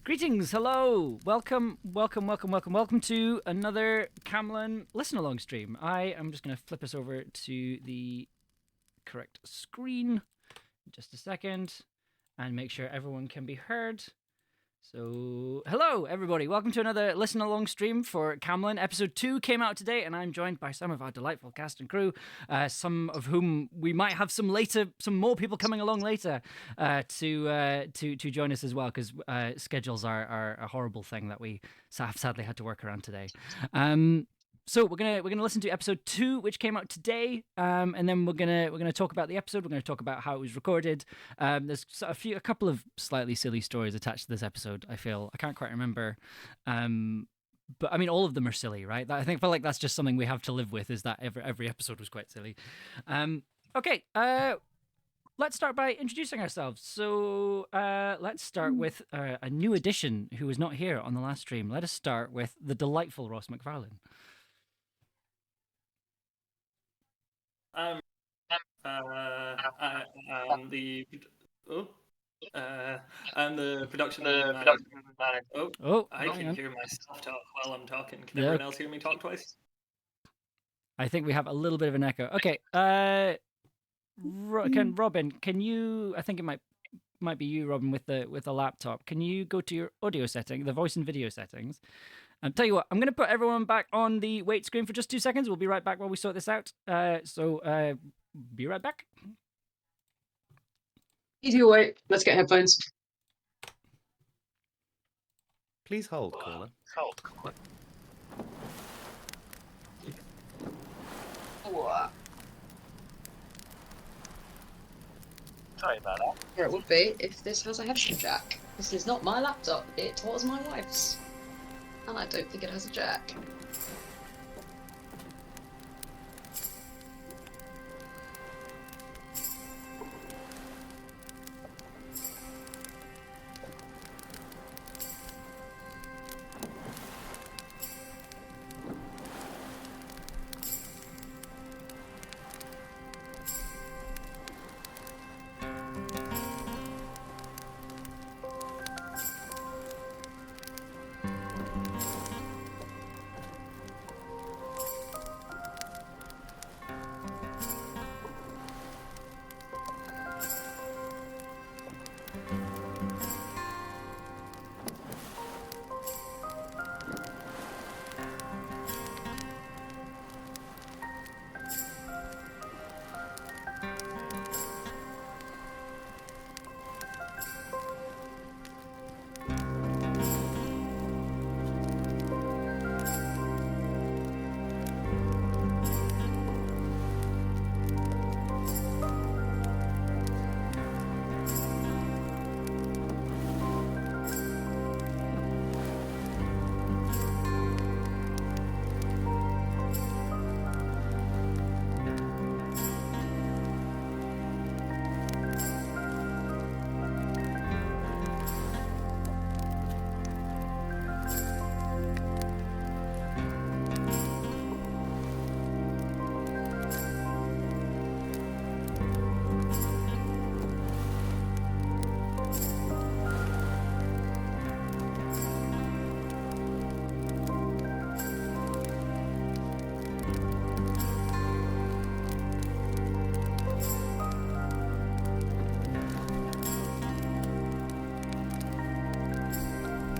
Greetings, hello, welcome to another Camlann listen-along stream. I am just going to flip us over to the correct screen in just a second and make sure everyone can be heard. So, hello everybody, welcome to another listen-along stream for Camlann. Episode 2 came out today and I'm joined by some of our delightful cast and crew, some of whom we might have some more people coming along later to join us as well, because schedules are a horrible thing that we have sadly had to work around today. So we're gonna listen to episode 2, which came out today, and then we're gonna talk about the episode. We're gonna talk about how it was recorded. There's a couple of slightly silly stories attached to this episode. I can't quite remember, but I mean all of them are silly, right? I feel like that's just something we have to live with. Is that every episode was quite silly. Okay. Let's start by introducing ourselves. So let's start with a new addition who was not here on the last stream. Let us start with the delightful Ross McFarlane. I'm the production manager. I can hear myself talk while I'm talking. Can everyone else hear me talk twice? I think we have a little bit of an echo. Okay. Robin, can you? I think it might be you, Robin, with the laptop. Can you go to your audio setting, the voice and video settings? And tell you what, I'm going to put everyone back on the wait screen for just 2 seconds. We'll be right back while we sort this out. So be right back. Easy wait. Let's get headphones. Please hold, caller. Sorry about that. Where it would be if this has a headphone jack. This is not my laptop. It was my wife's. And I don't think it has a jack.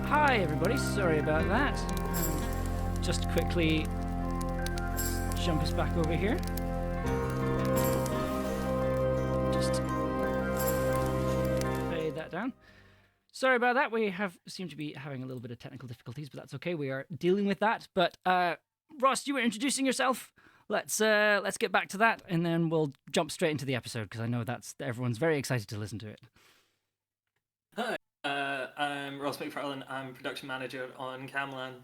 Hi everybody, sorry about that. Just quickly jump us back over here. Just fade that down. Sorry about that. We seem to be having a little bit of technical difficulties, but that's okay. We are dealing with that. But Ross, you were introducing yourself. Let's get back to that, and then we'll jump straight into the episode because I know everyone's very excited to listen to it. Hi, I'm Ross McFarlane. I'm production manager on Camlann.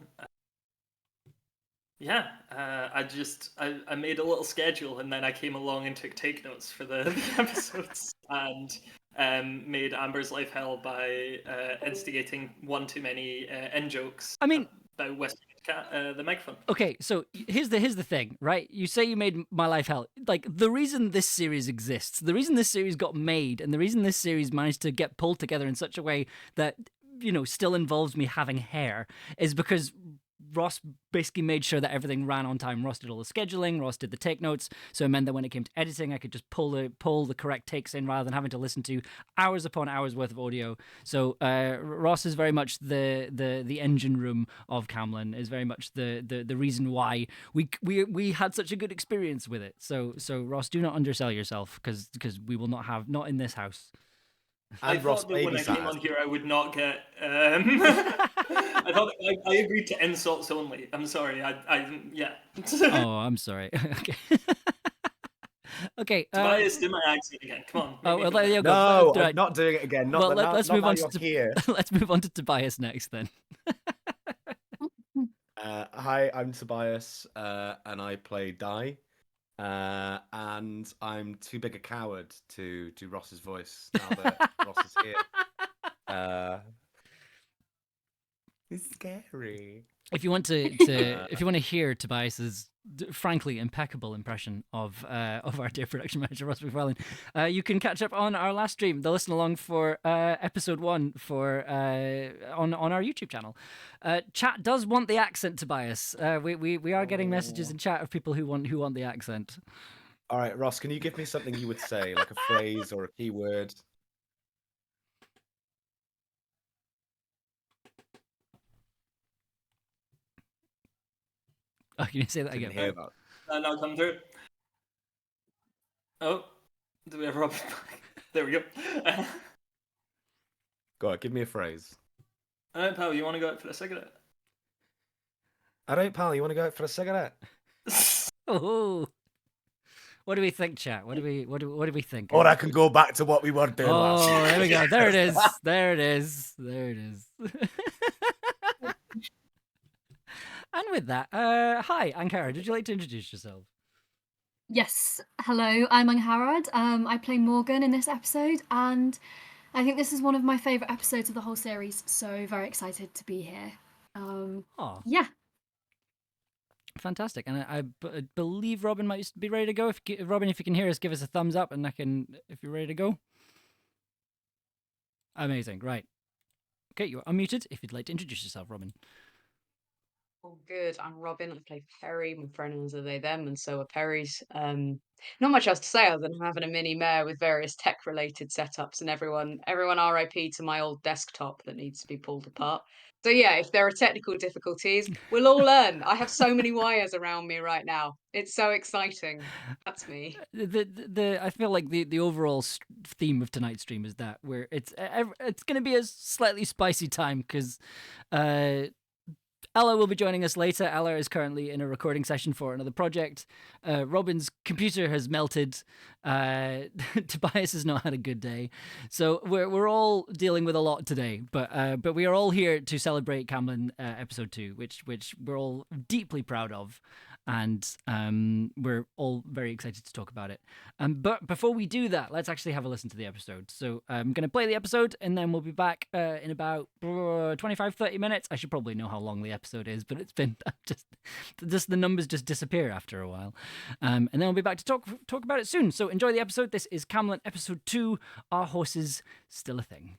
I made a little schedule and then I came along and took take notes for the episodes and made Amber's life hell by instigating one too many in-jokes. I mean, about West the microphone. Okay, so here's the thing, right? You say you made my life hell. Like, the reason this series exists, the reason this series got made, and the reason this series managed to get pulled together in such a way that still involves me having hair is because Ross basically made sure that everything ran on time. Ross did all the scheduling. Ross did the take notes. So it meant that when it came to editing, I could just pull the correct takes in rather than having to listen to hours upon hours worth of audio. So Ross is very much the engine room of Camlann. Is very much the reason why we had such a good experience with it. So Ross, do not undersell yourself because we will not in this house. I And Ross thought that when I came babysat. on here, I would not get. I thought I agreed to insults only. I'm sorry. Yeah. Oh, I'm sorry. Okay. Okay. Tobias, do my accent again. Come on. Oh, well, there you go. No, Right. I'm not doing it again. Not Well, that, let's not move now on you're to here. let's move on to Tobias next then. Hi, I'm Tobias, and I play Di. And I'm too big a coward to do Ross's voice now that Ross is here. It's scary. If you want to hear Tobias's frankly impeccable impression of our dear production manager Ross McFarlane, you can catch up on our last stream, the listen along for episode 1 for on our YouTube channel. Chat does want the accent, Tobias. We are getting messages in chat of people who want the accent. All right, Ross, can you give me something you would say, like a phrase or a keyword? Oh, can you say that Didn't again? hear that. Now come through. Oh, do we have Rob? There we go. Go on, give me a phrase. All right, pal, you want to go out for a cigarette? All right, pal, you want to go out for a cigarette? Oh, what do we think, chat? What do we think? Or I can go back to what we were doing last Oh, week. there we go. There it is. There it is. There it is. And with that, hi, Ankara. Did you like to introduce yourself? Yes, hello, I'm Angharad. I play Morgan in this episode, and I think this is one of my favourite episodes of the whole series, so very excited to be here. Oh, Yeah. fantastic. And I believe Robin might be ready to go. Robin, if you can hear us, give us a thumbs up, and if you're ready to go. Amazing, right. Okay, you're unmuted if you'd like to introduce yourself, Robin. Oh, good. I'm Robin. I play Perry. My pronouns are they, them, and so are Perry's. Not much else to say other than having a mini mare with various tech-related setups, and everyone RIP to my old desktop that needs to be pulled apart. So yeah, if there are technical difficulties, we'll all learn. I have so many wires around me right now. It's so exciting. That's me. I feel like the overall theme of tonight's stream is that where it's going to be a slightly spicy time because Ella will be joining us later. Ella is currently in a recording session for another project. Robin's computer has melted. Tobias has not had a good day. So we're all dealing with a lot today. But we are all here to celebrate Camlann episode 2, which we're all deeply proud of. And we're all very excited to talk about it. But before we do that, let's actually have a listen to the episode. So I'm going to play the episode, and then we'll be back in about 25-30 minutes. I should probably know how long the episode is, but it's been just the numbers just disappear after a while. And then we'll be back to talk about it soon. So enjoy the episode. This is Camlann episode 2, Are Horses Still a Thing?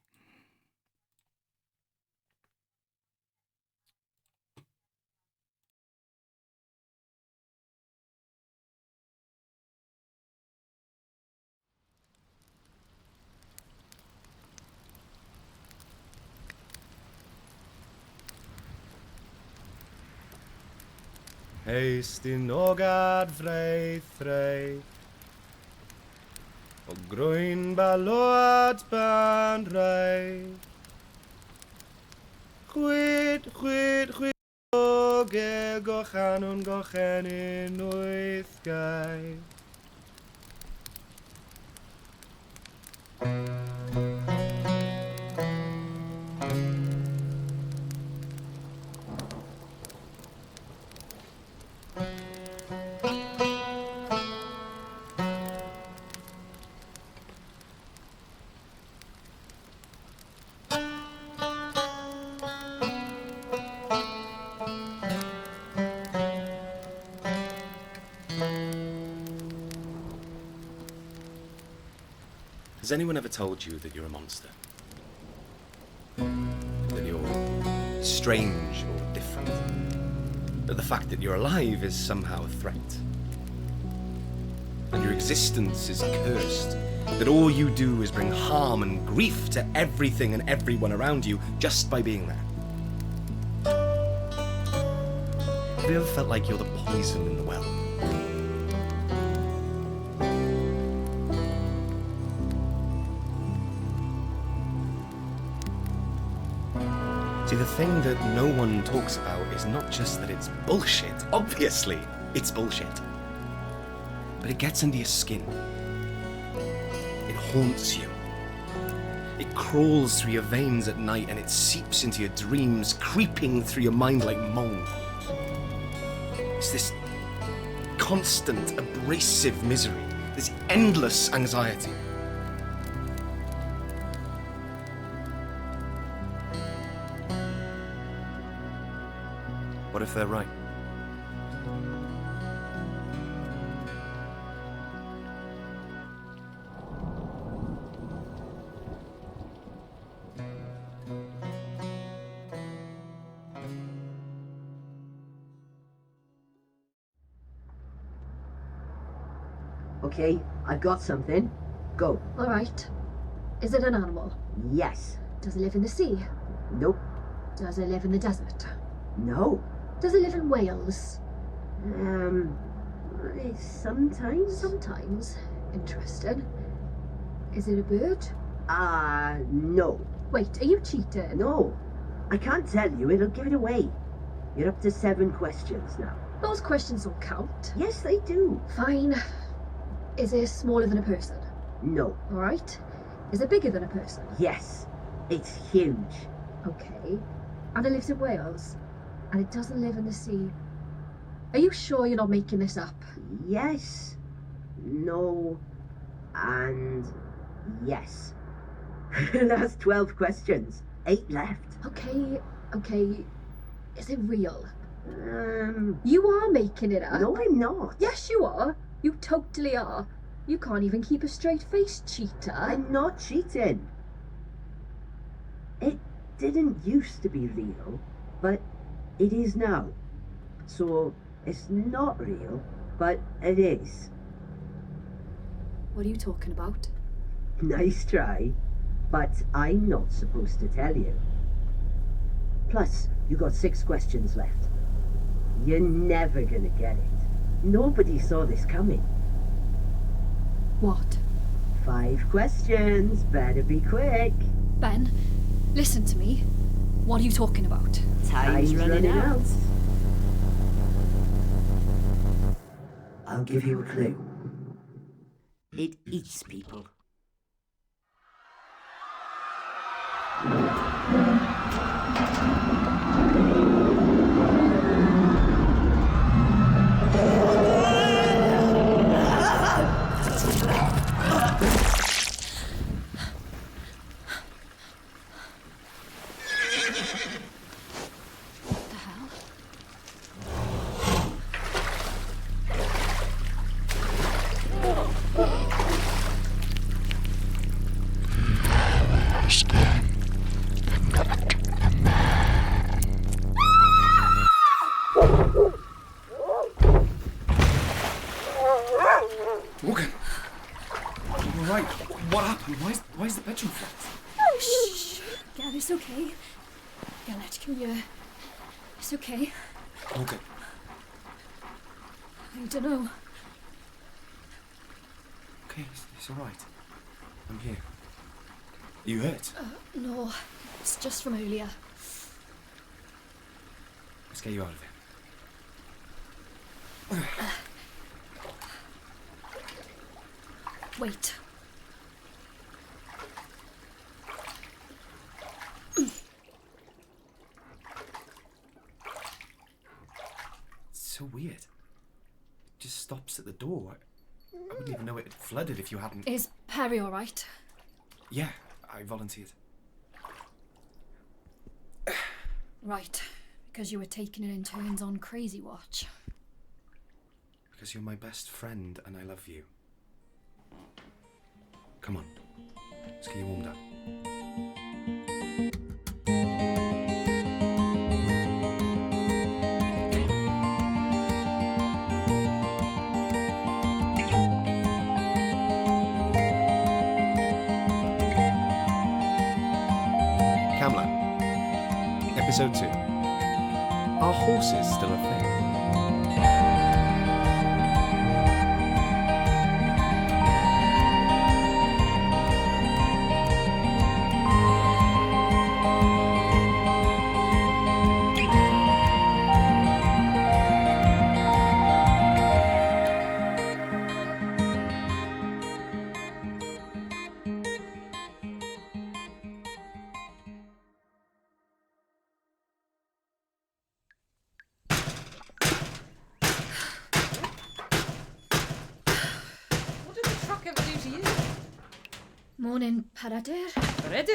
Heist in ogad vrei og groin baload ban rei Chwyd oge gochan in wyth gai Has anyone ever told you that you're a monster? That strange or different. But the fact that you're alive is somehow a threat. And your existence is cursed. That all you do is bring harm and grief to everything and everyone around you just by being there. Have you ever felt like you're the poison in the well? See, the thing that no one talks about is not just that it's bullshit. Obviously, it's bullshit. But it gets under your skin. It haunts you. It crawls through your veins at night and it seeps into your dreams, creeping through your mind like mold. It's this constant, abrasive misery, this endless anxiety. What if they're right? Okay, I've got something. Go. All right. Is it an animal? Yes. Does it live in the sea? Nope. Does it live in the desert? No. Does it live in Wales? Sometimes. Sometimes. Interesting. Is it a bird? No. Wait, are you cheating? No. I can't tell you, it'll give it away. You're up to 7 questions now. Those questions don't count. Yes, they do. Fine. Is it smaller than a person? No. All right. Is it bigger than a person? Yes. It's huge. Okay. And it lives in Wales? And it doesn't live in the sea? Are you sure you're not making this up? Yes. No. And yes. That's 12 questions. 8 left. Okay. Is it real? You are making it up. No, I'm not. Yes, you are. You totally are. You can't even keep a straight face, cheater. I'm not cheating. It didn't used to be real, but it is now. So it's not real, but it is. What are you talking about? Nice try, but I'm not supposed to tell you. Plus, you got 6 questions left. You're never gonna get it. Nobody saw this coming. What? 5 questions. Better be quick. Ben, listen to me. What are you talking about? Time's running out. I'll give you a clue. It eats people. What the hell? Morgan! All right, what happened? Why is the bedroom flat? Oh, shh. Yeah, it's okay. Yeah, let's kill you. It's okay. Morgan, I don't know. okay, it's all right. I'm here. Are you hurt? No, it's just from earlier. Let's get you out of here. Wait. It's so weird. It just stops at the door. I wouldn't even know it had flooded if you hadn't... Is Perry all right? Yeah, I volunteered. Right, because you were taking it in turns on Crazy Watch. Because you're my best friend and I love you. Come on, let's get you warmed up. Camlann. Episode 2. Are horses still a thing? What did the truck ever do to you? Morning, Paradir. Ready?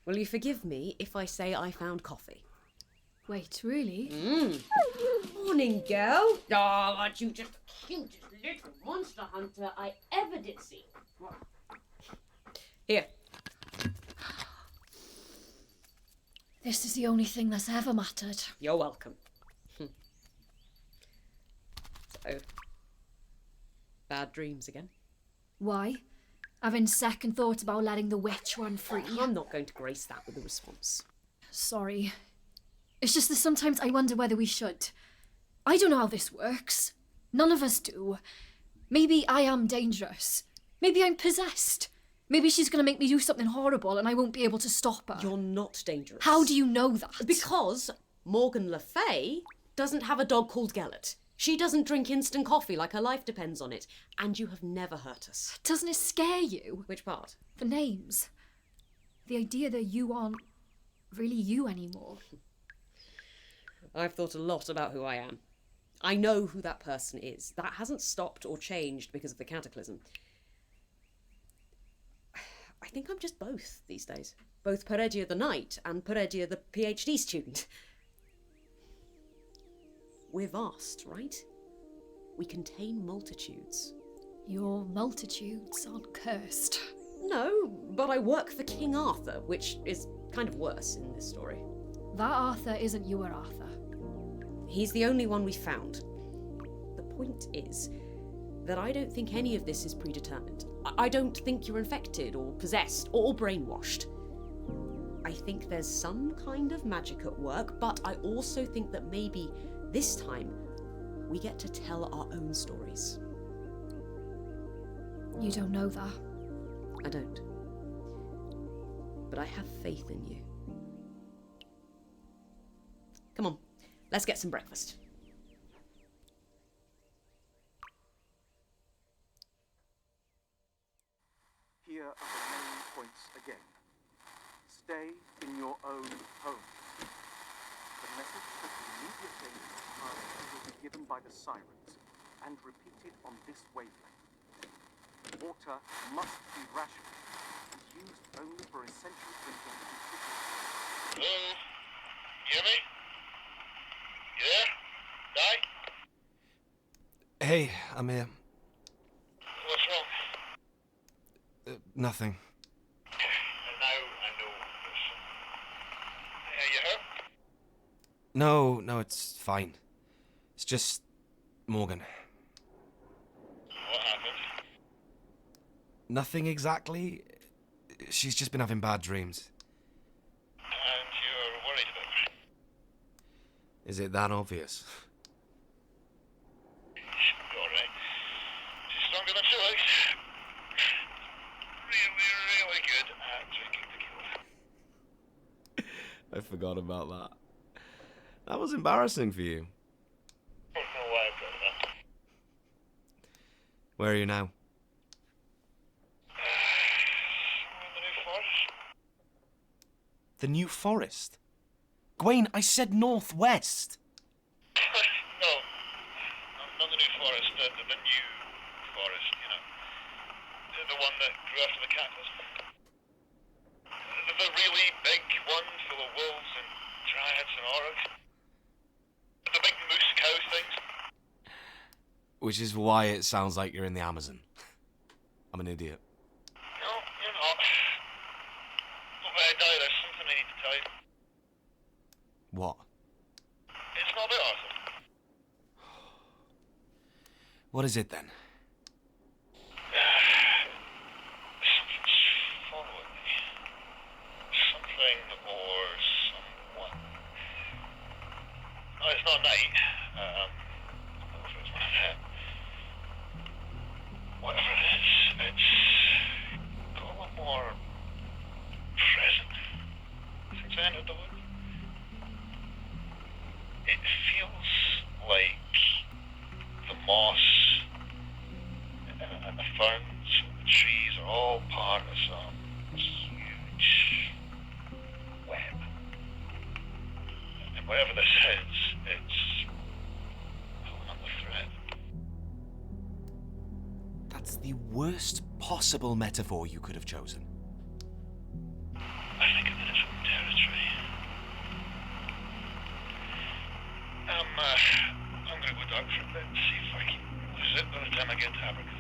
Will you forgive me if I say I found coffee? Wait, really? Morning, girl. Oh, aren't you just the cutest little monster hunter I ever did see? Here. This is the only thing that's ever mattered. You're welcome. So, bad dreams again? Why? Having second thoughts about letting the witch run free. I'm not going to grace that with a response. Sorry. It's just that sometimes I wonder whether we should. I don't know how this works. None of us do. Maybe I am dangerous. Maybe I'm possessed. Maybe she's going to make me do something horrible and I won't be able to stop her. You're not dangerous. How do you know that? Because Morgan Le Fay doesn't have a dog called Gellert. She doesn't drink instant coffee like her life depends on it. And you have never hurt us. Doesn't it scare you? Which part? The names. The idea that you aren't really you anymore. I've thought a lot about who I am. I know who that person is. That hasn't stopped or changed because of the cataclysm. I think I'm just both these days. Both Peredia the Knight and Peredia the PhD student. We're vast, right? We contain multitudes. Your multitudes aren't cursed. No, but I work for King Arthur, which is kind of worse in this story. That Arthur isn't your Arthur. He's the only one we found. The point is that I don't think any of this is predetermined. I don't think you're infected or possessed or brainwashed. I think there's some kind of magic at work, but I also think that maybe this time we get to tell our own stories. You don't know that. I don't. But I have faith in you. Come on, let's get some breakfast. Here are the main points again. Stay in your own home. The message that the immediate danger of harm will be given by the sirens and repeated on this wavelength. Water must be rationed and used only for essential drinking and fishing. Hello? You hear me? You there? Di? Hey, I'm here. What's wrong? Nothing. And now I know this. You hurt? No, it's fine. It's just Morgan. What happened? Nothing exactly. She's just been having bad dreams. And you're worried about her? Is it that obvious? She'll be alright. She's stronger than she looks. Really good at drinking tequila. I forgot about that. That was embarrassing for you. I don't know why I've got that. Where are you now? Somewhere in the New Forest. The New Forest? Gwaine, I said northwest. No, not the New Forest, the New Forest, you know. The one that grew after the cataclysm. The really big one full of wolves and dryads and aurochs. The big moose cow things. Which is why it sounds like you're in the Amazon. I'm an idiot. No, you're not. Look, Di, there's something I need to tell you. What? It's not about Arthur. What is it then? Something's following me. Something something or someone. No, it's not night. Whatever it's one of them. Whatever it is, it's got a lot more present since I entered the wood. It feels like the moss and the ferns and the trees are all part of some huge web. And whatever this is, it's pulling on the thread. That's the worst possible metaphor you could have chosen. I think I'm in its own territory. I'm gonna go dark for a bit and see if I can lose it by the time I get to Abercrombie.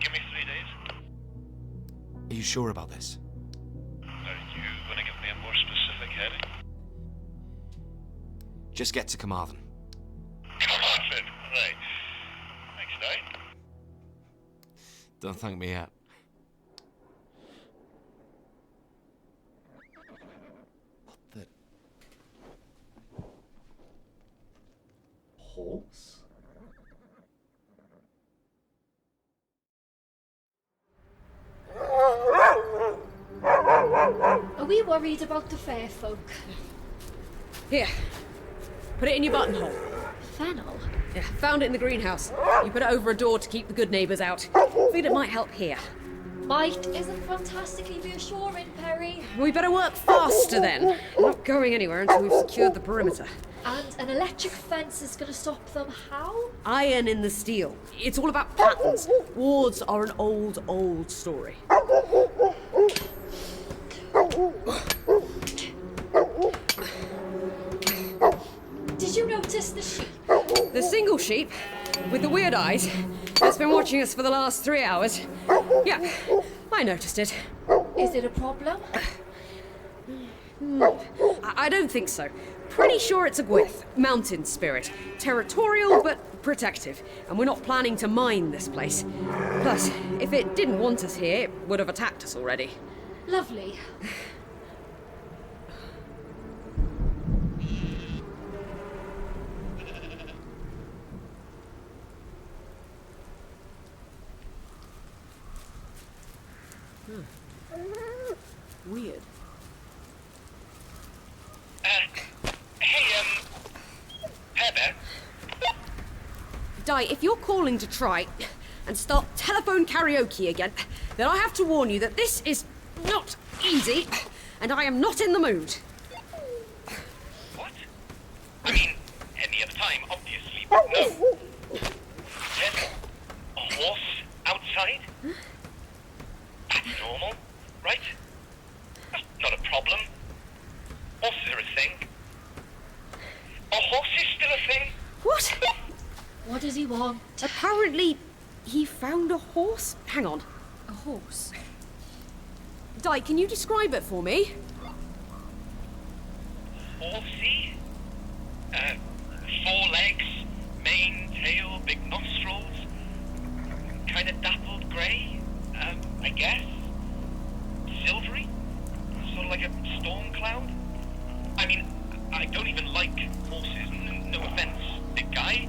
Give me 3 days. Are you sure about this? Are you gonna give me a more specific heading? Just get to Camlann. Carmarthen, right. Thanks, Di. Don't thank me yet. What the... Horse? Are we worried about the fair folk? Here. Put it in your buttonhole. Fennel? Yeah, found it in the greenhouse. You put it over a door to keep the good neighbours out. Figured it might help here. Might isn't fantastically reassuring, Perry. We better work faster then. We're not going anywhere until we've secured the perimeter. And an electric fence is going to stop them how? Iron in the steel. It's all about patterns. Wards are an old story. Did you notice the sheep? The single sheep, with the weird eyes, that's been watching us for the last 3 hours. Yeah, I noticed it. Is it a problem? I don't think so. Pretty sure it's a Gwith, mountain spirit. Territorial, but protective. And we're not planning to mine this place. Plus, if it didn't want us here, it would have attacked us already. Lovely. Weird. Hey, Heather? Di, if you're calling to try and start telephone karaoke again, then I have to warn you that this is not easy, and I am not in the mood. What? I mean, any other time, obviously, but no. There's a horse outside? That's normal, right? That's not a problem. Horses are a thing. A horse is still a thing. What? What does he want? Apparently, he found a horse. Hang on. A horse? Di, can you describe it for me? Horsey? 4 legs, mane, tail, big nostrils. Kind of dappled grey, I guess. Silvery? Sort of like a storm cloud? I mean, I don't even like horses, no offense, big guy.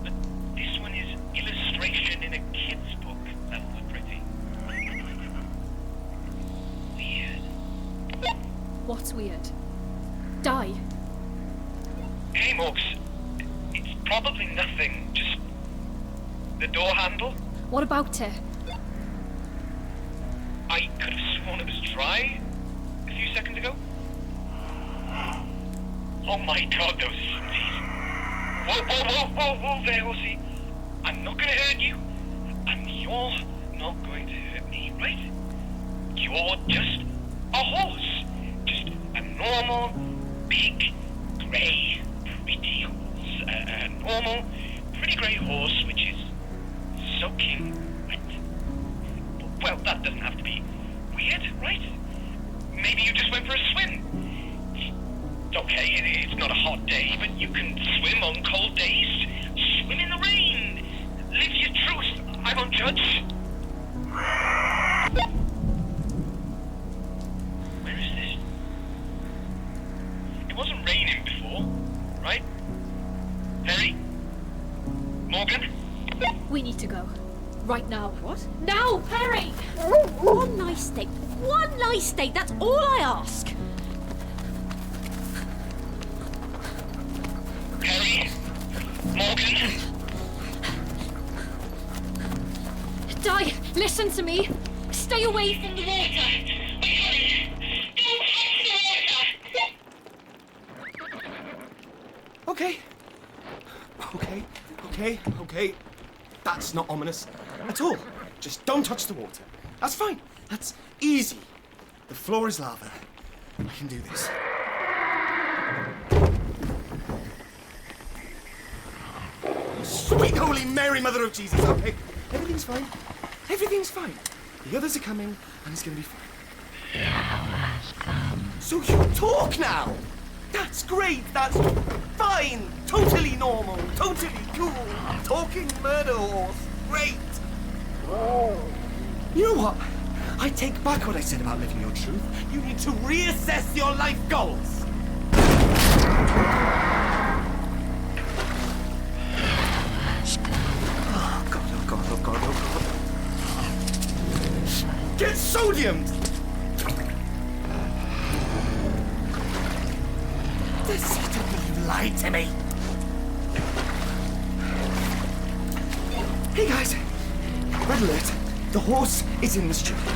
But this one is illustration in a kid's book level of pretty. Weird. What's weird? Die. Hey, Morgs. It's probably nothing, just the door handle. What about it? I could have sworn it was dry a few seconds ago. Oh my god, those sneeze. Whoa there, Horsey. I'm not gonna hurt you, and you're not going to hurt me, right? You're just a horse. Just a normal, big, grey, pretty horse. A normal, pretty grey horse which is soaking wet. Well, that doesn't have to be weird, right? Maybe you just went for a swim. Okay, it's not a hot day, but you can swim on cold days. Swim in the rain. Live your truth. I won't judge. Where is this Right now. What? Now, Perry! One nice date. One nice date, that's all I ask. Perry? Morgan? Di, listen to me. Stay away from the water. Okay. Okay. That's not ominous at all. Just don't touch the water. That's fine. That's easy. The floor is lava. I can do this. Sweet Holy Mary, Mother of Jesus. Okay. Everything's fine. Everything's fine. The others are coming, and it's gonna be fine. So you talk now! That's great! That's fine! Totally normal! Totally cool! Talking murder horse! Great! You know what? I take back what I said about living your truth. You need to reassess your life goals! Oh God. Get sodiumed! Deceitful, you lied to me! Hey guys! Red alert. The horse is in the studio.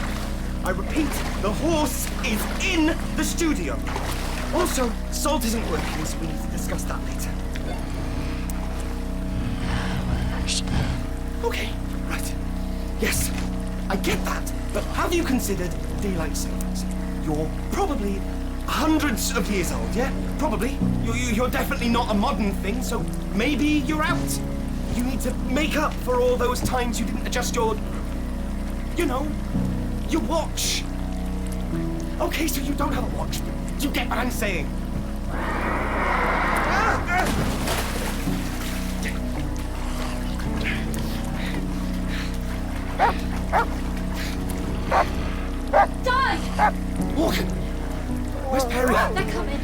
I repeat, the horse is in the studio. Also, salt isn't working, so we need to discuss that later. Okay, right. Yes, I get that, but have you considered daylight savings? You're probably hundreds of years old, yeah? Probably. You're definitely not a modern thing, so maybe you're out. You need to make up for all those times you didn't adjust your... you know, your watch. Okay, so you don't have a watch, but you get what I'm saying. Di! Morgan! Where's Perry? They're coming.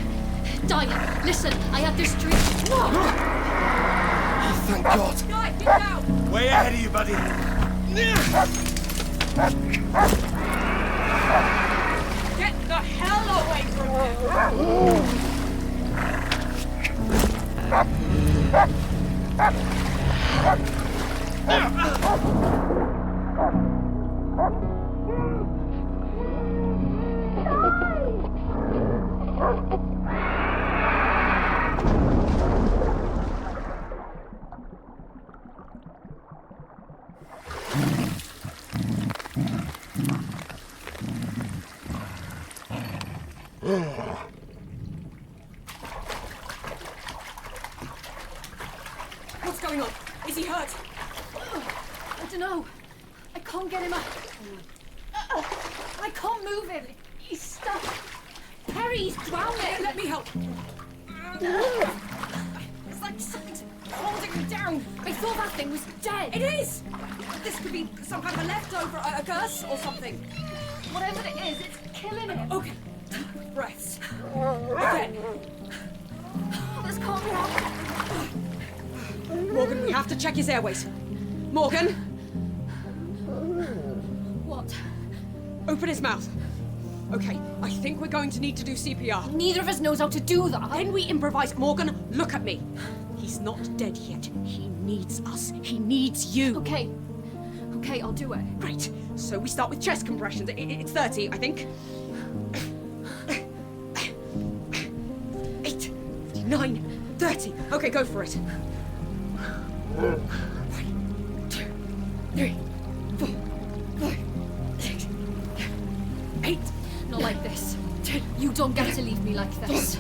Di, listen, I had this dream. Oh, thank God. Guy, get down! Way ahead of you, buddy. Get the hell away from What's going on? Is he hurt? I don't know. I can't get him up. I can't move him. He's stuck. Perry's drowning. Let me help. It's like something's holding him down. I thought that thing was dead. It is! This could be some kind of a leftover, a curse or something. Whatever it is, it's killing him. Okay. Deep breaths. Again. This can't be happening. Morgan, we have to check his airways. Morgan! What? Open his mouth. Okay, I think we're going to need to do CPR. Neither of us knows how to do that. Then we improvise. Morgan, look at me. He's not dead yet. He needs us. He needs you. Okay, I'll do it. Right, so we start with chest compressions. It's 30, I think. 8, 9, 30. Okay, go for it. 1, 2, 3, 4, 5, 6, 8. Not like this. You don't get to leave me like this.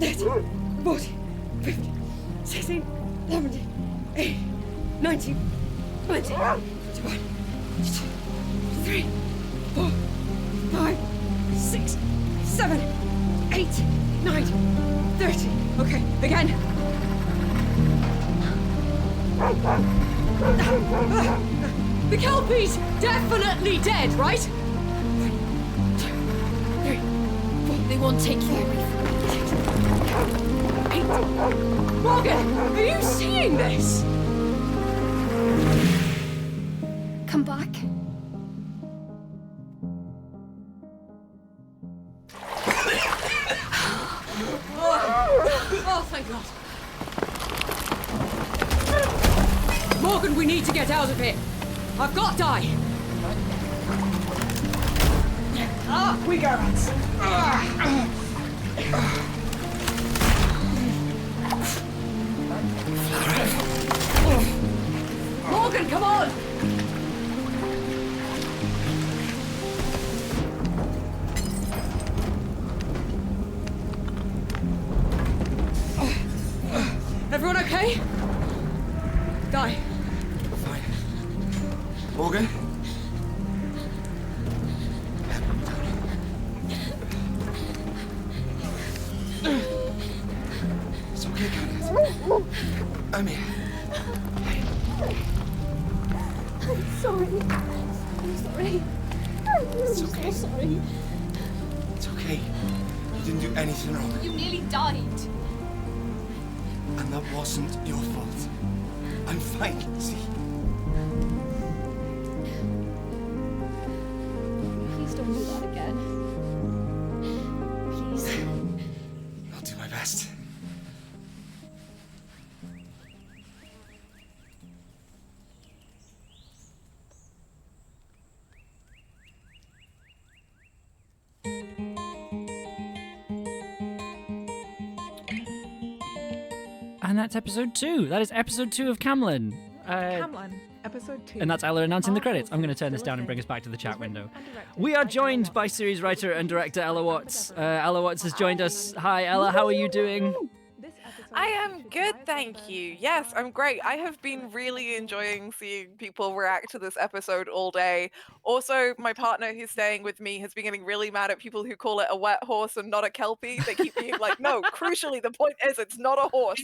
13, 14, 15, 16, 17, 18, 19, 20, 21, 22, 23, 4, 5, 6, 7, 8, 9, 30. Okay, again. The Kelpie's definitely dead, right? 1, 2, 3, 4. They won't take you away from me. 8. Morgan, are you seeing this? come back. Oh, thank God. Morgan, we need to get out of here. I've got Di. We got it. Morgan, come on! Everyone okay? Di. Fine. Morgan? It's okay, Candace. I'm here. I'm sorry. I'm sorry. It's okay. So sorry. It's okay. You didn't do anything wrong. You nearly died. And that wasn't your fault. I'm fine, see? Please don't do that again. Please. I'll do my best. And that's episode 2. That is episode 2 of Camlann. Camlann, episode 2. And that's Ella announcing the All credits. I'm going to horses turn this still down and a bring us thing. back to the chat Was written window. and directed We are by joined Ella by Watts. series writer and director Ella Watts. Ella Watts has joined us. Hi, Ella. How are you doing? This episode I am features good, bias thank over you. and Yes, over. I'm great. I have been really enjoying seeing people react to this episode all day. Also, my partner who's staying with me has been getting really mad at people who call it a wet horse and not a kelpie. They keep being like, no, crucially, the point is it's not a horse.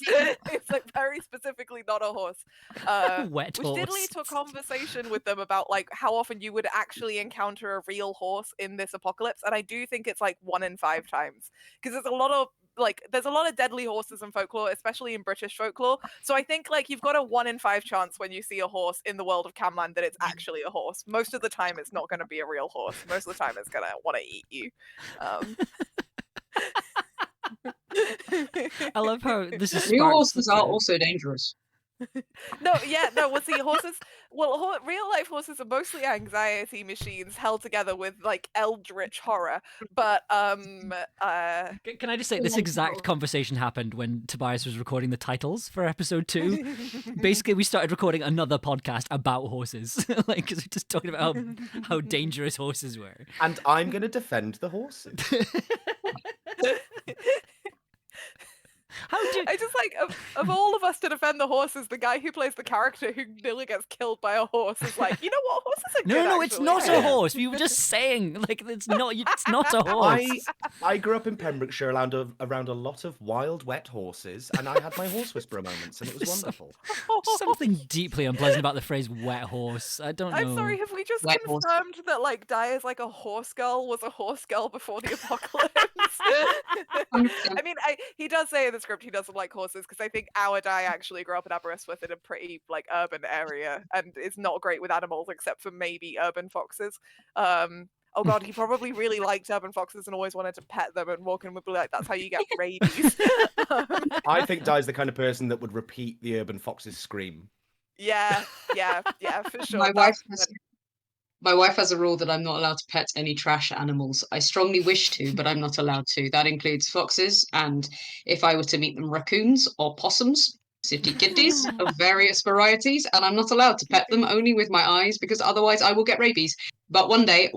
It's like very specifically not a horse. Wet Which did horse. lead to a conversation with them about like how often you would actually encounter a real horse in this apocalypse. And I do think it's like 1 in 5 times. Because there's a lot of deadly horses in folklore, especially in British folklore. So I think like you've got a 1 in 5 chance when you see a horse in the world of Camlann that it's actually a horse. Most of the time, it's not going to be a real horse. Most of the time, it's going to want to eat you. I love how this is Real sparked horses such are a- also dangerous. No, well, see, horses. Well, real life horses are mostly anxiety machines held together with like eldritch horror. But Can I just say this exact conversation happened when Tobias was recording the titles for episode 2. Basically, we started recording another podcast about horses, like because we're just talking about how dangerous horses were. And I'm going to defend the horses. How do I just like of all of us to defend the horses, the guy who plays the character who nearly gets killed by a horse is like, you know what, horses are good. No, it's actually." not a horse. We were just saying, like, it's not a horse. I grew up in Pembrokeshire around a lot of wild, wet horses, and I had my horse whisperer moments, and it was wonderful. Something deeply unpleasant about the phrase "wet horse." I don't know. I'm sorry, have we just Wet horse. confirmed that like Di is like a horse girl was a horse girl before the apocalypse? I mean, he does say in the script he doesn't like horses because I think our Di actually grew up in Aberystwyth in a pretty like urban area and is not great with animals except for maybe urban foxes. Oh god, he probably really liked urban foxes and always wanted to pet them, and Morgan would be like, that's how you get rabies. I think Di's the kind of person that would repeat the urban fox's scream. Yeah, for sure. My wife has a rule that I'm not allowed to pet any trash animals. I strongly wish to, but I'm not allowed to. That includes foxes, and if I were to meet them, raccoons or possums, city kitties of various varieties, and I'm not allowed to pet them only with my eyes because otherwise I will get rabies. But one day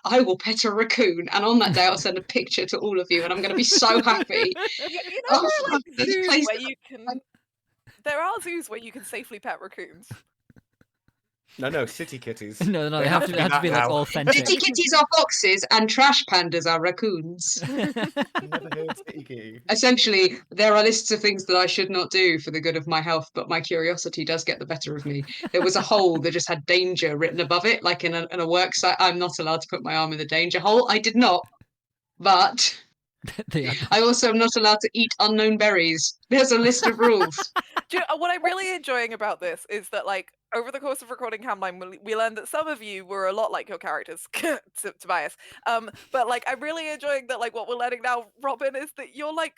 I will pet a raccoon, and on that day I'll send a picture to all of you, and I'm going to be so happy. You know, there are like this zoos place- where you can. There are zoos where you can safely pet raccoons. No, city kitties. No, they have to be like City authentic. kitties are foxes, and trash pandas are raccoons. Never heard city kitty. Essentially, there are lists of things that I should not do for the good of my health, but my curiosity does get the better of me. There was a hole that just had danger written above it, like in a work site. I'm not allowed to put my arm in the danger hole. I did not, but They are. I also am not allowed to eat unknown berries. There's a list of rules. Do you know, what I'm really enjoying about this is that, like, over the course of recording Camlann, we learned that some of you were a lot like your characters, Tobias. But like, I'm really enjoying that. Like, what we're learning now, Robin, is that you're like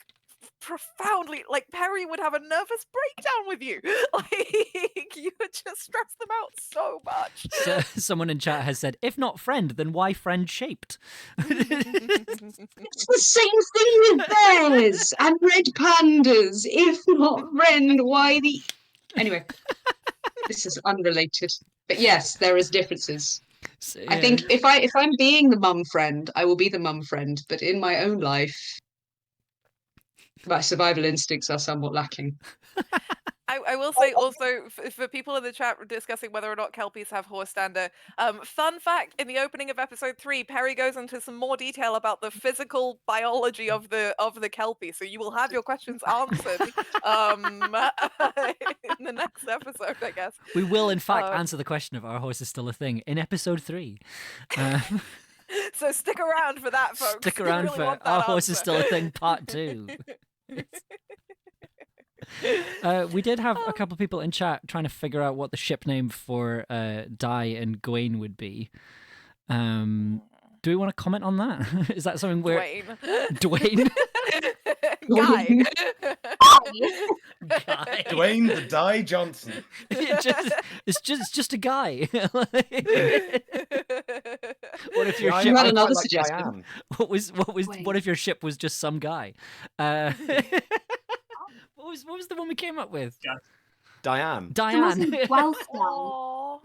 profoundly like Perry would have a nervous breakdown with you. Like, you would just stress them out so much. So, someone in chat has said, if not friend, then why friend shaped? It's the same thing with bears and red pandas. If not friend, why the... Anyway, this is unrelated. But yes, there is differences. So, I think if I'm being the mum friend, I will be the mum friend. But in my own life, my survival instincts are somewhat lacking. I will say also, for people in the chat discussing whether or not Kelpies have horse stander, fun fact, in the opening of episode 3, Perry goes into some more detail about the physical biology of the Kelpie, so you will have your questions answered in the next episode, I guess. we will, in fact, answer the question of our horse is still a thing in episode 3. So stick around for that, folks. Stick You around really for want that our horse is answer. still a thing part 2. We did have a couple of people in chat trying to figure out what the ship name for Di and Gawain would be. Do we want to comment on that? Is that something where Dwayne. Guy. Guy. Dwayne the Die Johnson. It's just a guy. What if your Yeah, ship? You had I another quite like suggestion. Diane. What if your ship was just some guy? What was the one we came up with? Diane. Diane. Aw.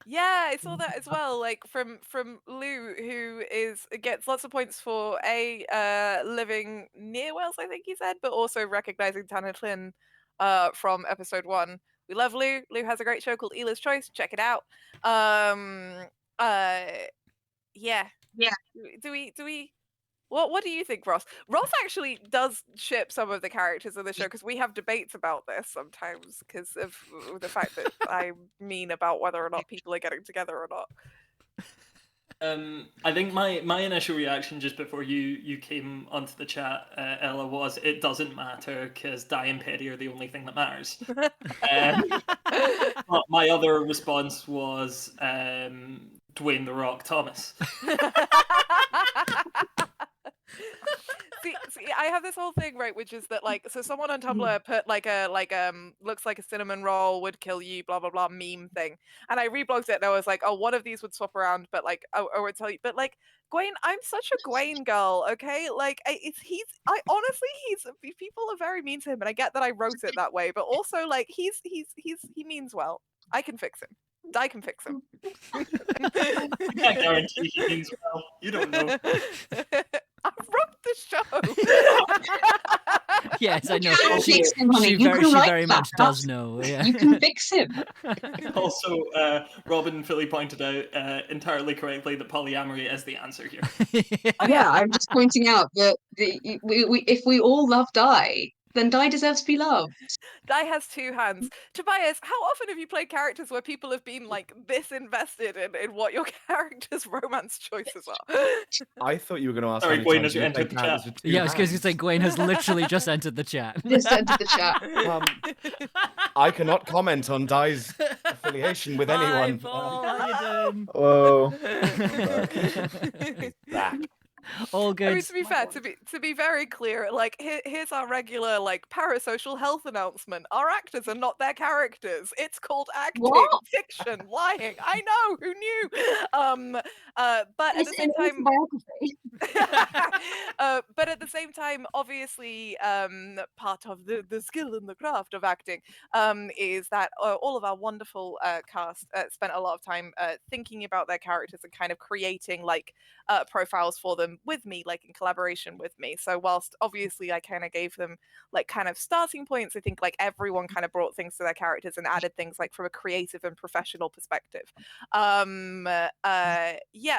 Yeah, I saw that as well. Like from Lou, who gets lots of points for living near Wales, I think he said, but also recognizing Tanner Flynn from episode 1. We love Lou. Lou has a great show called Ela's Choice. Check it out. Yeah. Do we? What do you think, Ross? Ross actually does ship some of the characters of the show because we have debates about this sometimes because of the fact that I mean about whether or not people are getting together or not. I think my initial reaction just before you came onto the chat, Ella, was it doesn't matter because Di and Petty are the only thing that matters. But my other response was Dwayne "The Rock" Thomas. See, I have this whole thing, right, which is that, like, so someone on Tumblr put like looks like a cinnamon roll would kill you, blah blah blah meme thing, and I reblogged it and I was like, oh, one of these would swap around, but like I would tell you, but like Gawain, I'm such a Gawain girl, okay? Like honestly, people are very mean to him, and I get that I wrote it that way, but also like he means well. I can fix him. I can fix him. I can't guarantee he means well. You don't know. I wrote the show. Yes, I know. can She fix him, honey. You can she write very that. much does know. Yeah. You can fix him. Also, Robin fully pointed out entirely correctly that polyamory is the answer here. Yeah, I'm just pointing out that if we all love Di, then Di deserves to be loved. Di has 2 hands. Tobias, how often have you played characters where people have been like this invested in what your character's romance choices are? I thought you were going to ask. Sorry, how many Gawain times has you entered played the characters chat. with two Yeah, I was going to hands. say Gawain has literally just entered the chat. Just entered the chat. I cannot comment on Di's affiliation with Hi, anyone. Paul, how you doing? Whoa. Back. All good. I mean, to be fair, to be very clear, like here's our regular like parasocial health announcement. Our actors are not their characters. It's called acting, What? fiction, lying. I know, who knew? But at the same time, but at the same time, obviously, part of the skill and the craft of acting is that all of our wonderful cast spent a lot of time thinking about their characters and kind of creating like profiles for them with me, like in collaboration with me. So whilst obviously I kind of gave them like kind of starting points, I think like everyone kind of brought things to their characters and added things like from a creative and professional perspective. Yeah,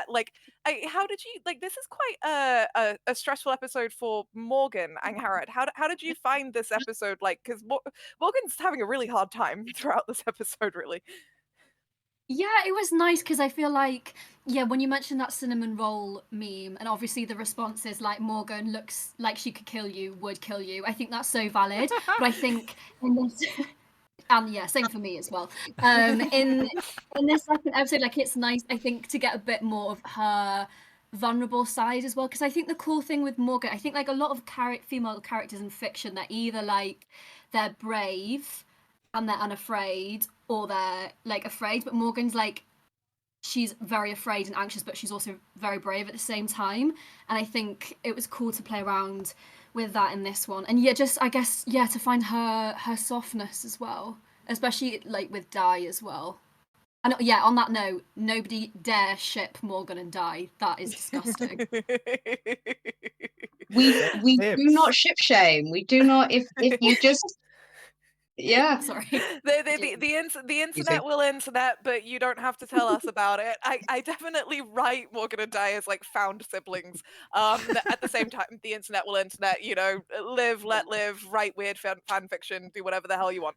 like how did you like this is quite a stressful episode for Morgan and Harrod. How did you find this episode, like, because Morgan's having a really hard time throughout this episode, really? Yeah, it was nice because I feel like, yeah, when you mentioned that cinnamon roll meme, and obviously the response is like Morgan looks like she could kill you, would kill you. I think that's so valid. But I think in this, and yeah, same for me as well. In this second episode, like it's nice, I think, to get a bit more of her vulnerable side as well. Because I think the cool thing with Morgan, I think like a lot of female characters in fiction, they're either like they're brave and they're unafraid, or they're like afraid. But Morgan's like she's very afraid and anxious, but she's also very brave at the same time. And I think it was cool to play around with that in this one. And yeah, just I guess yeah, to find her softness as well, especially like with Di as well. And yeah, on that note, nobody dare ship Morgan and Di. That is disgusting. We do not ship shame. We do not. If you just yeah. Sorry. The internet will internet, but you don't have to tell us about it. I definitely write Morgan and Di as like found siblings. At the same time, the internet will internet. You know, live, let live, write weird fan fiction, do whatever the hell you want.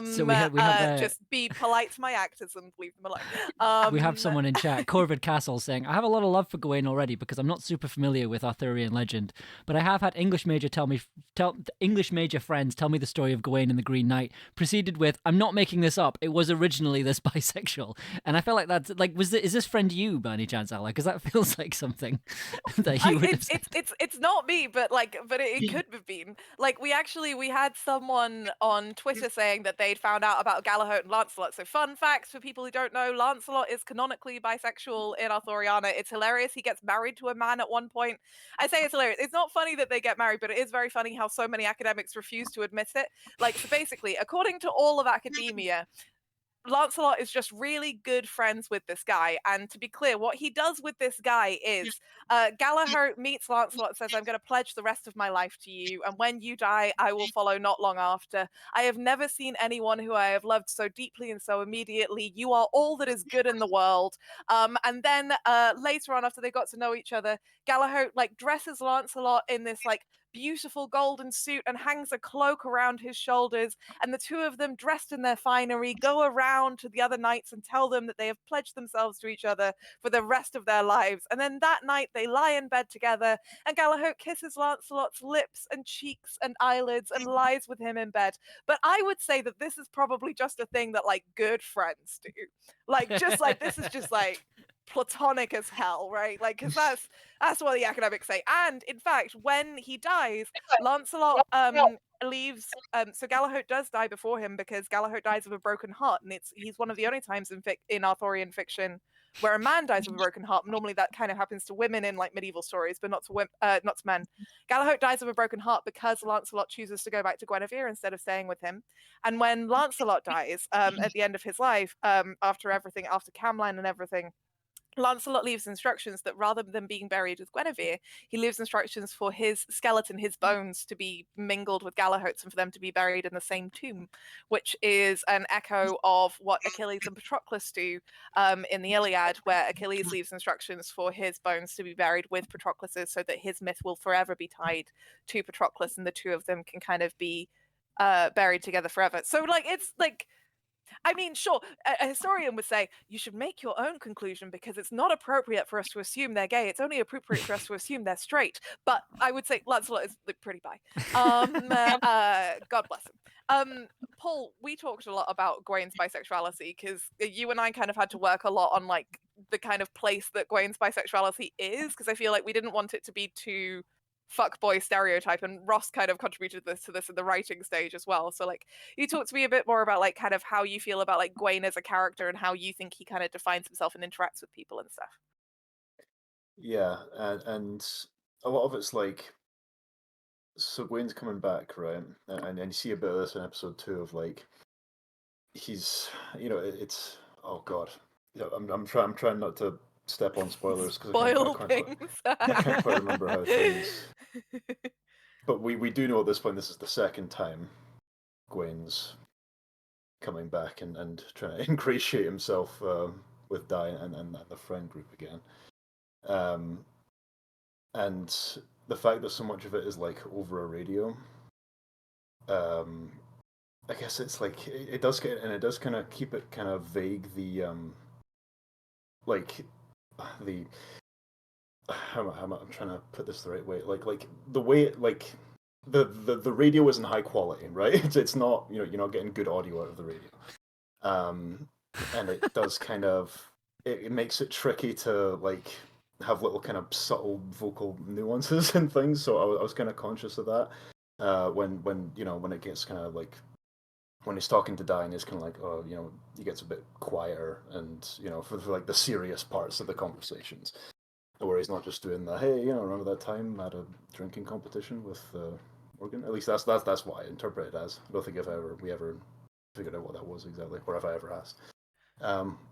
So we have just be polite to my actors and leave them alone. We have someone in chat, Corvid Castle, saying, I have a lot of love for Gawain already because I'm not super familiar with Arthurian legend, but I have had English major friends tell me the story of Gawain and the Green Knight, preceded with, I'm not making this up, it was originally this bisexual. And I feel like that's, like, is this friend you, by any chance, Ella? Because that feels like something that you would have said. It's not me, but it could have been. Like, we had someone on Twitter saying that they'd found out about Galahad and Lancelot. So fun facts for people who don't know, Lancelot is canonically bisexual in Arthuriana. It's hilarious. He gets married to a man at one point. I say it's hilarious. It's not funny that they get married, but it is very funny how so many academics refuse to admit it. Like, so basically, according to all of academia, Lancelot is just really good friends with this guy. And to be clear, what he does with this guy is Galahad meets Lancelot and says, I'm going to pledge the rest of my life to you. And when you die, I will follow not long after. I have never seen anyone who I have loved so deeply and so immediately. You are all that is good in the world. And then later on, after they got to know each other, Galahad like dresses Lancelot in this like beautiful golden suit and hangs a cloak around his shoulders, and the two of them, dressed in their finery, go around to the other knights and tell them that they have pledged themselves to each other for the rest of their lives. And then that night they lie in bed together, and Galahad kisses Lancelot's lips and cheeks and eyelids and lies with him in bed. But I would say that this is probably just a thing that like good friends do. Like, just like, this is just like platonic as hell, right? Like, because that's what the academics say. And in fact, when he dies, Lancelot leaves. So Galahad does die before him, because Galahad dies of a broken heart, and he's one of the only times in Arthurian fiction where a man dies of a broken heart. Normally that kind of happens to women in like medieval stories, but not to men. Galahad dies of a broken heart because Lancelot chooses to go back to Guinevere instead of staying with him. And when Lancelot dies at the end of his life, after Camlann and everything, Lancelot leaves instructions that rather than being buried with Guinevere, he leaves instructions for his skeleton, his bones, to be mingled with Galahad's and for them to be buried in the same tomb, which is an echo of what Achilles and Patroclus do in the Iliad, where Achilles leaves instructions for his bones to be buried with Patroclus's, so that his myth will forever be tied to Patroclus, and the two of them can kind of be buried together forever. So, like, it's like, I mean, sure, a historian would say you should make your own conclusion because it's not appropriate for us to assume they're gay. It's only appropriate for us to assume they're straight. But I would say Lancelot is pretty bi. God bless him. Paul, we talked a lot about Gawain's bisexuality because you and I kind of had to work a lot on like the kind of place that Gawain's bisexuality is, because I feel like we didn't want it to be too fuckboy stereotype, and Ross kind of contributed to this in the writing stage as well. So like, you talk to me a bit more about like kind of how you feel about like Gawain as a character and how you think he kind of defines himself and interacts with people and stuff. Yeah, and a lot of it's like, so Gawain's coming back, right? And you see a bit of this in episode 2 of like, he's, you know, it's, oh god, I'm trying not to step on spoilers because I can't quite remember how things. But we do know at this point this is the second time Gawain's coming back and trying to ingratiate himself with Di and the friend group again. And the fact that so much of it is like over a radio, I guess it's like it does get, and it does kind of keep it kind of vague. Like the I'm trying to put this the right way. Like the way the radio isn't high quality, right? It's not, you're not getting good audio out of the radio. And it does kind of it makes it tricky to like have little kind of subtle vocal nuances and things. So I was kind of conscious of that when it gets kind of like when he's talking to Diane, he's kind of like, oh, he gets a bit quieter, and for like the serious parts of the conversations, where he's not just doing the hey, remember that time at a drinking competition with Morgan? At least that's what I interpret it as. I don't think we ever figured out what that was exactly, or if I ever asked.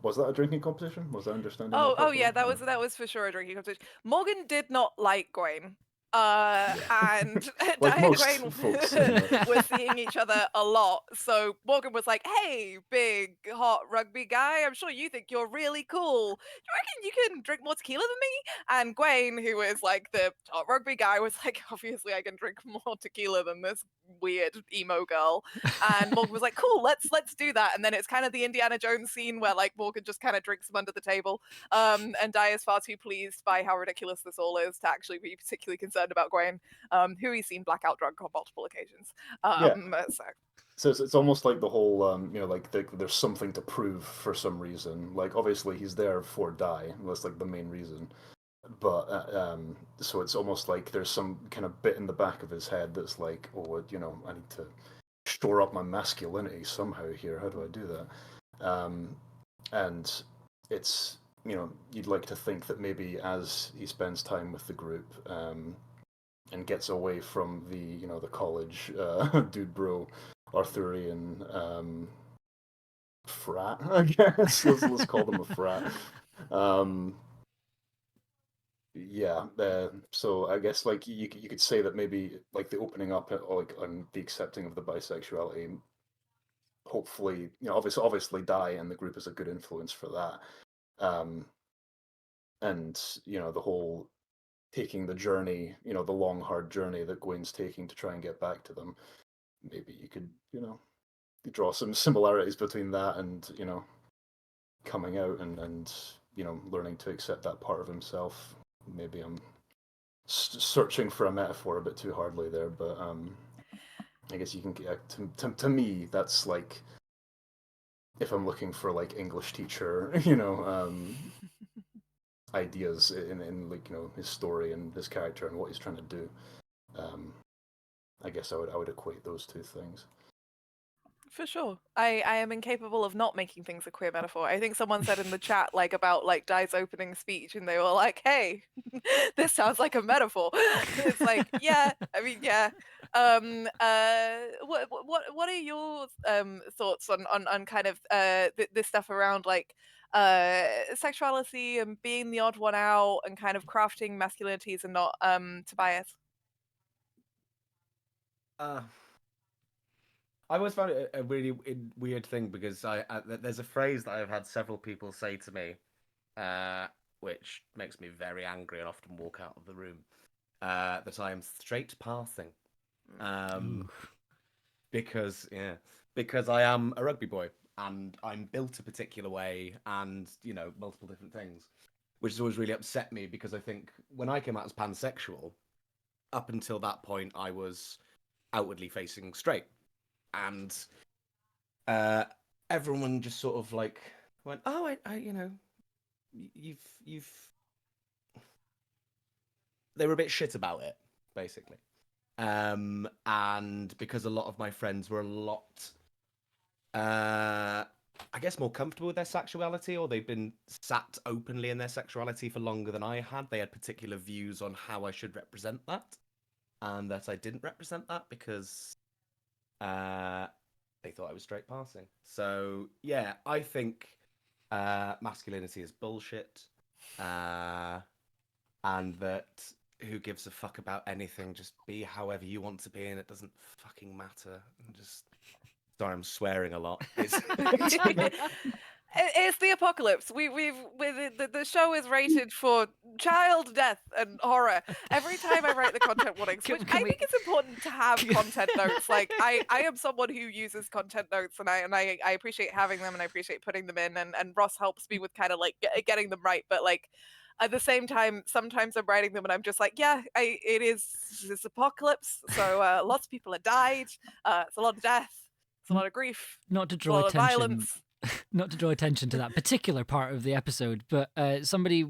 Was that a drinking competition? Was I understanding that Oh yeah, properly? that was for sure a drinking competition. Morgan did not like Gwaine. And Like Diane and most Gwaine folks, were seeing each other a lot. So Morgan was like, "Hey, big hot rugby guy, I'm sure you think you're really cool. Do you reckon you can drink more tequila than me?" And Gwaine, who is like the hot rugby guy, was like, "Obviously, I can drink more tequila than this weird emo girl." And Morgan was like, "Cool, let's do that." And then it's kind of the Indiana Jones scene where like Morgan just kind of drinks them under the table. And Di is far too pleased by how ridiculous this all is to actually be particularly concerned about Gwaine, who he's seen blackout drunk on multiple occasions. Yeah. So So it's almost like the whole, like there's something to prove for some reason. Like obviously he's there for Di, that's like the main reason. But so it's almost like there's some kind of bit in the back of his head that's like, oh, I need to shore up my masculinity somehow here. How do I do that? And it's, you'd like to think that maybe as he spends time with the group, and gets away from the college dude bro Arthurian frat, I guess. Let's call them a frat. Yeah, so I guess like you could say that maybe like the opening up like on the accepting of the bisexuality, hopefully, obviously Di and the group is a good influence for that. And the whole taking the journey, the long hard journey that Gwyn's taking to try and get back to them. Maybe you could, draw some similarities between that and coming out and learning to accept that part of himself. Maybe I'm searching for a metaphor a bit too hardly there, but I guess you can get to me that's like if I'm looking for like English teacher, ideas in like his story and his character and what he's trying to do. I guess I would equate those two things. for sure. I am incapable of not making things a queer metaphor. I think someone said in the chat like about like Di's opening speech and they were like, hey, this sounds like a metaphor. It's like, yeah, I mean, yeah. What are your thoughts on kind of this stuff around like sexuality and being the odd one out and kind of crafting masculinities and not Tobias? I always found it a really weird thing because there's a phrase that I've had several people say to me, which makes me very angry and often walk out of the room, that I am straight passing, because I am a rugby boy and I'm built a particular way and multiple different things, which has always really upset me because I think when I came out as pansexual, up until that point I was outwardly facing straight. And everyone just sort of like went, oh, you've. They were a bit shit about it, basically. And because a lot of my friends were a lot, I guess, more comfortable with their sexuality, or they've been sat openly in their sexuality for longer than I had, they had particular views on how I should represent that, and that I didn't represent that because they thought I was straight passing. So yeah, I think masculinity is bullshit, and that who gives a fuck about anything? Just be however you want to be, and it doesn't fucking matter. Just sorry, I'm swearing a lot. It's the apocalypse. The show is rated for child death and horror. Every time I write the content warnings, which I think it's important to have content notes. Like I am someone who uses content notes, and I appreciate having them, and I appreciate putting them in, and Ross helps me with kind of like getting them right. But like at the same time, sometimes I'm writing them and I'm just like, yeah, it is this apocalypse. So lots of people have died. It's a lot of death. It's a lot of grief. Not to It's a draw lot of attention. violence. Not to draw attention to that particular part of the episode, but somebody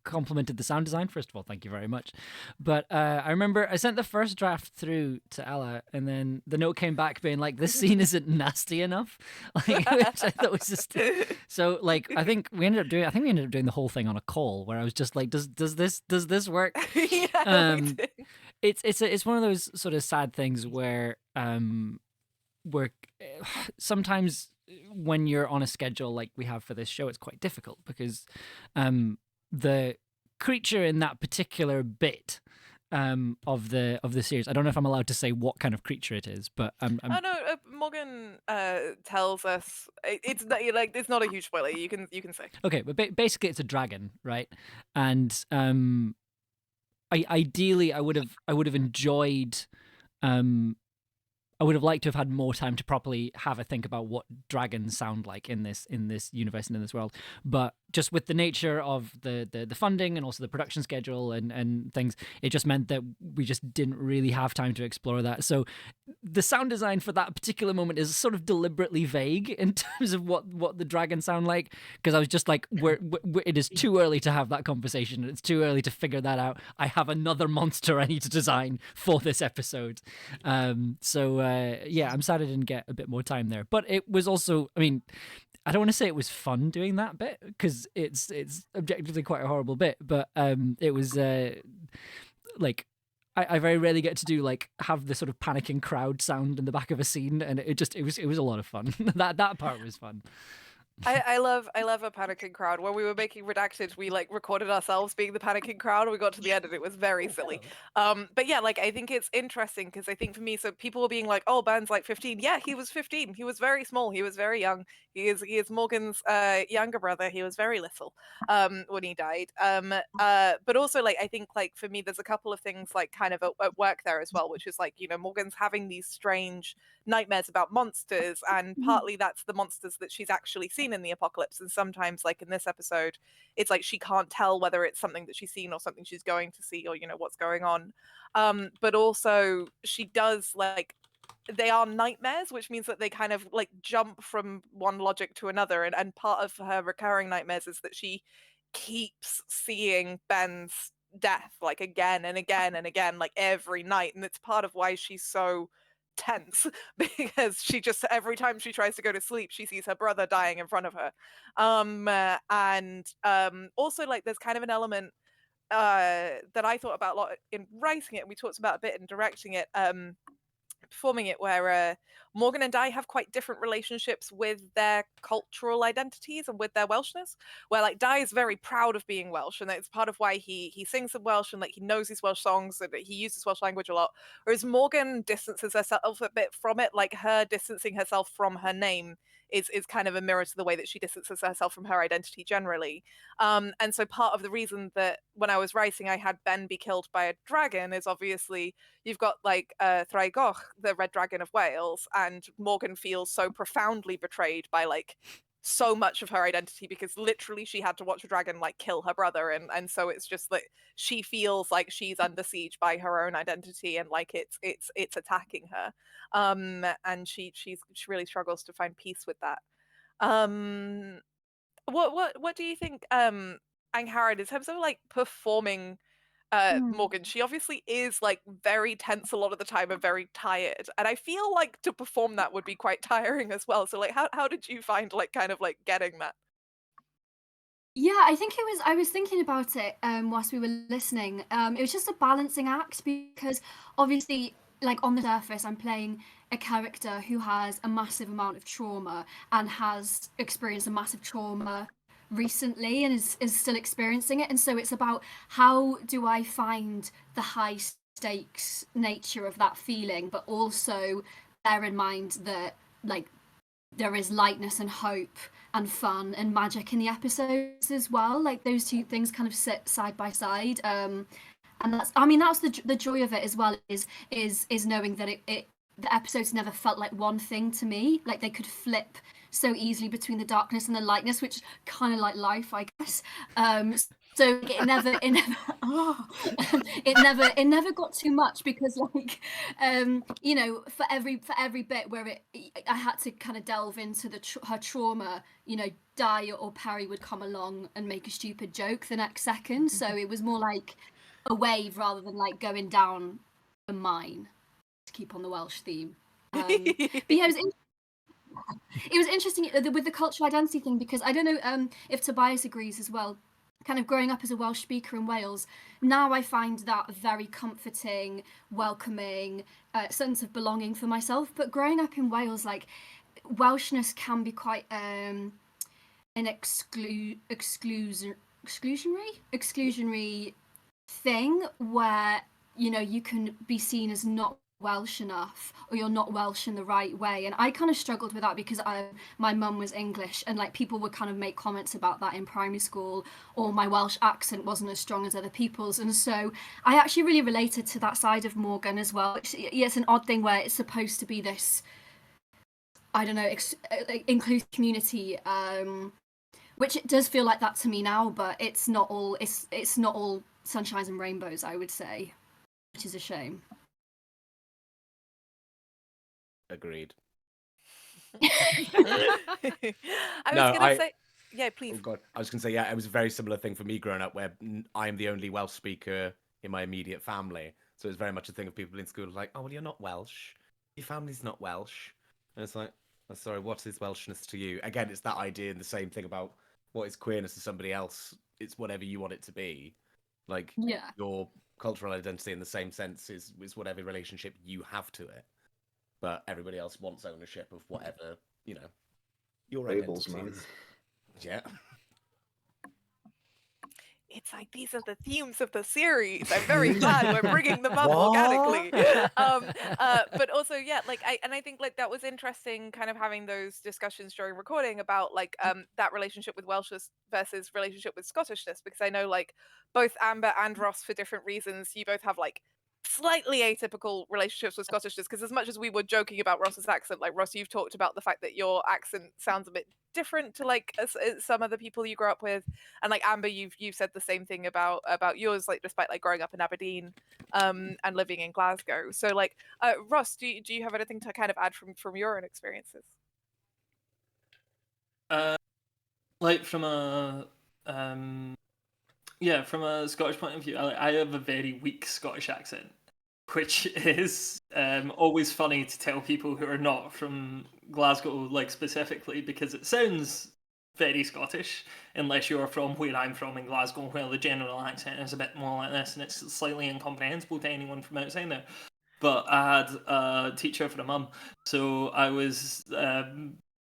complimented the sound design. First of all, thank you very much. But I remember I sent the first draft through to Ella, and then the note came back being like, "This scene isn't nasty enough," like, which I thought was just so. Like, I think we ended up doing the whole thing on a call where I was just like, "Does this work?" Yeah, It's one of those sort of sad things where sometimes when you're on a schedule like we have for this show, it's quite difficult because the creature in that particular bit of the series, I don't know if I'm allowed to say what kind of creature it is, but oh no, Morgan tells us it's not a huge spoiler. You can say. Okay, but basically it's a dragon, right? And ideally I would have enjoyed I would have liked to have had more time to properly have a think about what dragons sound like in this universe and in this world. But just with the nature of the funding and also the production schedule and things, it just meant that we just didn't really have time to explore that. So the sound design for that particular moment is sort of deliberately vague in terms of what the dragons sound like, because I was just like, it is too early to have that conversation. It's too early to figure that out. I have another monster I need to design for this episode. Yeah, I'm sad I didn't get a bit more time there. But it was also, I mean, I don't want to say it was fun doing that bit because it's objectively quite a horrible bit, but it was like I very rarely get to do like have the sort of panicking crowd sound in the back of a scene, and it was a lot of fun. that part was fun. I love a panicking crowd. When we were making Redacted, we like recorded ourselves being the panicking crowd, and we got to the end and it was very silly. But yeah, like I think it's interesting because I think for me, so people were being like, "Oh, Ben's like 15." Yeah, he was 15. He was very small. He was very young. He is Morgan's younger brother. He was very little when he died. But also like I think like for me, there's a couple of things like kind of at work there as well, which is like, you know, Morgan's having these strange nightmares about monsters, and partly that's the monsters that she's actually seen in the apocalypse, and sometimes like in this episode it's like she can't tell whether it's something that she's seen or something she's going to see, or you know what's going on. But also she does like, they are nightmares, which means that they kind of like jump from one logic to another, and part of her recurring nightmares is that she keeps seeing Ben's death like again and again and again, like every night, and it's part of why she's so tense because she just every time she tries to go to sleep she sees her brother dying in front of her. And also like there's kind of an element that I thought about a lot in writing it, and we talked about a bit in directing it, performing it, where Morgan and Di have quite different relationships with their cultural identities and with their Welshness, where like Di is very proud of being Welsh, and it's part of why he sings in Welsh and like he knows his Welsh songs and he uses Welsh language a lot, whereas Morgan distances herself a bit from it. Like her distancing herself from her name is kind of a mirror to the way that she distances herself from her identity generally. And so part of the reason that when I was writing I had Ben be killed by a dragon is obviously you've got like Thraigorch, the Red Dragon of Wales, and Morgan feels so profoundly betrayed by like so much of her identity because literally she had to watch a dragon like kill her brother, and so it's just like she feels like she's under siege by her own identity, and like it's attacking her, and she really struggles to find peace with that. What do you think, Angharad, in terms of like performing Morgan? She obviously is like very tense a lot of the time and very tired, and I feel like to perform that would be quite tiring as well. So like how did you find like kind of like getting that? Yeah, I think it was. I was thinking about it whilst we were listening. It was just a balancing act because obviously, like on the surface, I'm playing a character who has a massive amount of trauma and has experienced a massive trauma recently and is still experiencing it. And so it's about how do I find the high stakes nature of that feeling, but also bear in mind that like there is lightness and hope and fun and magic in the episodes as well. Like those two things kind of sit side by side. And that's the joy of it as well, is knowing that the episodes never felt like one thing to me. Like they could flip so easily between the darkness and the lightness, which kind of like life, I guess. So it never it never got too much, because like you know, for every bit where I had to kind of delve into her trauma, you know, Di or Perry would come along and make a stupid joke the next second. So it was more like a wave rather than like going down a mine, to keep on the Welsh theme. But yeah, it was interesting with the cultural identity thing, because I don't know if Tobias agrees as well. Kind of growing up as a Welsh speaker in Wales, now I find that a very comforting, welcoming sense of belonging for myself. But growing up in Wales, like Welshness can be quite an exclusionary thing, where, you know, you can be seen as not Welsh enough, or you're not Welsh in the right way. And I kind of struggled with that, because my mum was English, and like people would kind of make comments about that in primary school, or my Welsh accent wasn't as strong as other people's. And so I actually really related to that side of Morgan as well. It's an odd thing where it's supposed to be this, I don't know, inclusive community, which it does feel like that to me now, but it's not all sunshines and rainbows, I would say, which is a shame. Agreed. I was gonna say, yeah, please. Oh God, I was gonna say, yeah, it was a very similar thing for me growing up, where I am the only Welsh speaker in my immediate family. So it's very much a thing of people in school like, oh well, you're not Welsh, your family's not Welsh, and it's like, oh, sorry, what is Welshness to you? Again, it's that idea and the same thing about what is queerness to somebody else. It's whatever you want it to be. Like, yeah, your cultural identity in the same sense is whatever relationship you have to it. But everybody else wants ownership of whatever, you know, your Labels, identity man. is. Yeah. It's like, these are the themes of the series. I'm very glad we're bringing them up What? organically. But also, yeah, like I think like that was interesting, kind of having those discussions during recording about like that relationship with Welshness versus relationship with Scottishness, because I know like both Amber and Ross, for different reasons, you both have like slightly atypical relationships with Scottishness, because as much as we were joking about Ross's accent, like Ross, you've talked about the fact that your accent sounds a bit different to like some other people you grew up with, and like Amber, you've said the same thing about yours, like despite like growing up in Aberdeen and living in Glasgow. So like Ross, do you have anything to kind of add from your own experiences? Like from a from a Scottish point of view, I have a very weak Scottish accent, which is always funny to tell people who are not from Glasgow, like specifically, because it sounds very Scottish, unless you're from where I'm from in Glasgow, where the general accent is a bit more like this, and it's slightly incomprehensible to anyone from outside there. But I had a teacher for a mum, so I was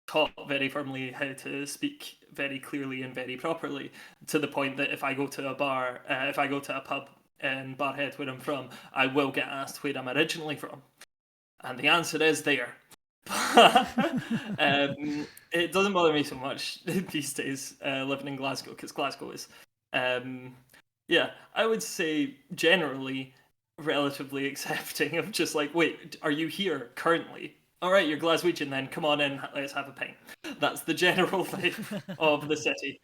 taught very firmly how to speak very clearly and very properly, to the point that if I go to a bar, if I go to a pub in Barhead, where I'm from, I will get asked where I'm originally from, and the answer is there. It doesn't bother me so much these days living in Glasgow, because Glasgow is, I would say generally relatively accepting of just like, wait, are you here currently? All right, you're Glaswegian then, come on in, let's have a pint. That's the general vibe of the city.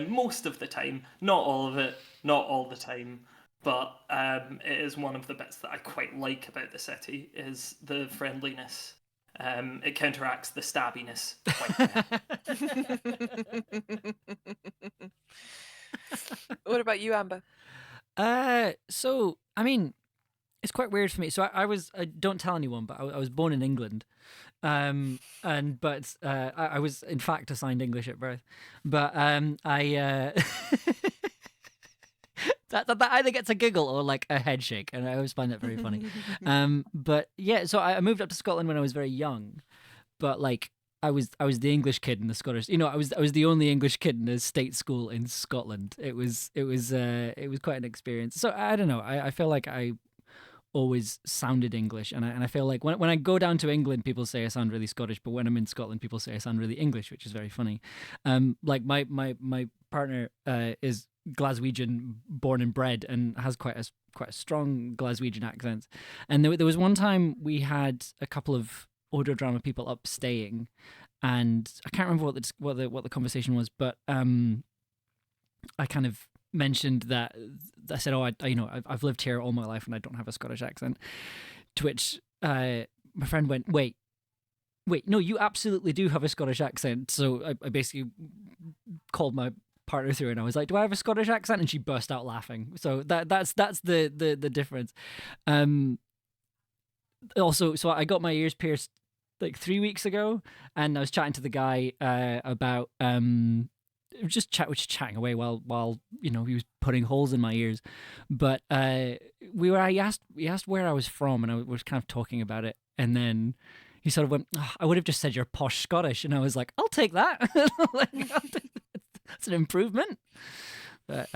Most of the time, not all of it, not all the time, but it is one of the bits that I quite like about the city, is the friendliness. It counteracts the stabbiness quite well. What about you, Amber? So, I mean, it's quite weird for me. So I don't tell anyone, but I was born in England. I was in fact assigned English at birth. But that either gets a giggle or like a head shake, and I always find that very funny. But yeah, so I moved up to Scotland when I was very young, but like I was the English kid in the Scottish. I was the only English kid in a state school in Scotland. It was quite an experience. So I don't know. I feel like I always sounded English, and I feel like when I go down to England, people say I sound really Scottish, but when I'm in Scotland, people say I sound really English, which is very funny. Like my partner is Glaswegian born and bred and has quite a strong Glaswegian accent. And there was one time we had a couple of audio drama people up staying, and I can't remember what the conversation was, but I kind of mentioned that I said, I've lived here all my life and I don't have a Scottish accent. To which my friend went, wait, no, you absolutely do have a Scottish accent. So I basically called my partner through and I was like, do I have a Scottish accent? And she burst out laughing. So that's the difference. Also, so I got my ears pierced like 3 weeks ago, and I was chatting to the guy about just chatting away while he was putting holes in my ears. But he asked where I was from, and I was kind of talking about it, and then he sort of went, I would have just said you're posh Scottish, and I was like, I'll take that. Like, that's an improvement. But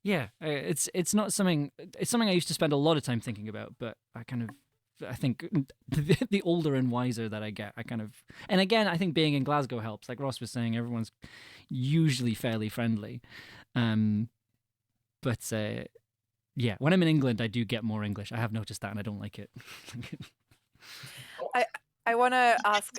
yeah, it's not something. It's something I used to spend a lot of time thinking about, but I think the older and wiser that I get, and again, I think being in Glasgow helps. Like Ross was saying, everyone's usually fairly friendly. But yeah, when I'm in England, I do get more English. I have noticed that, and I don't like it. I want to ask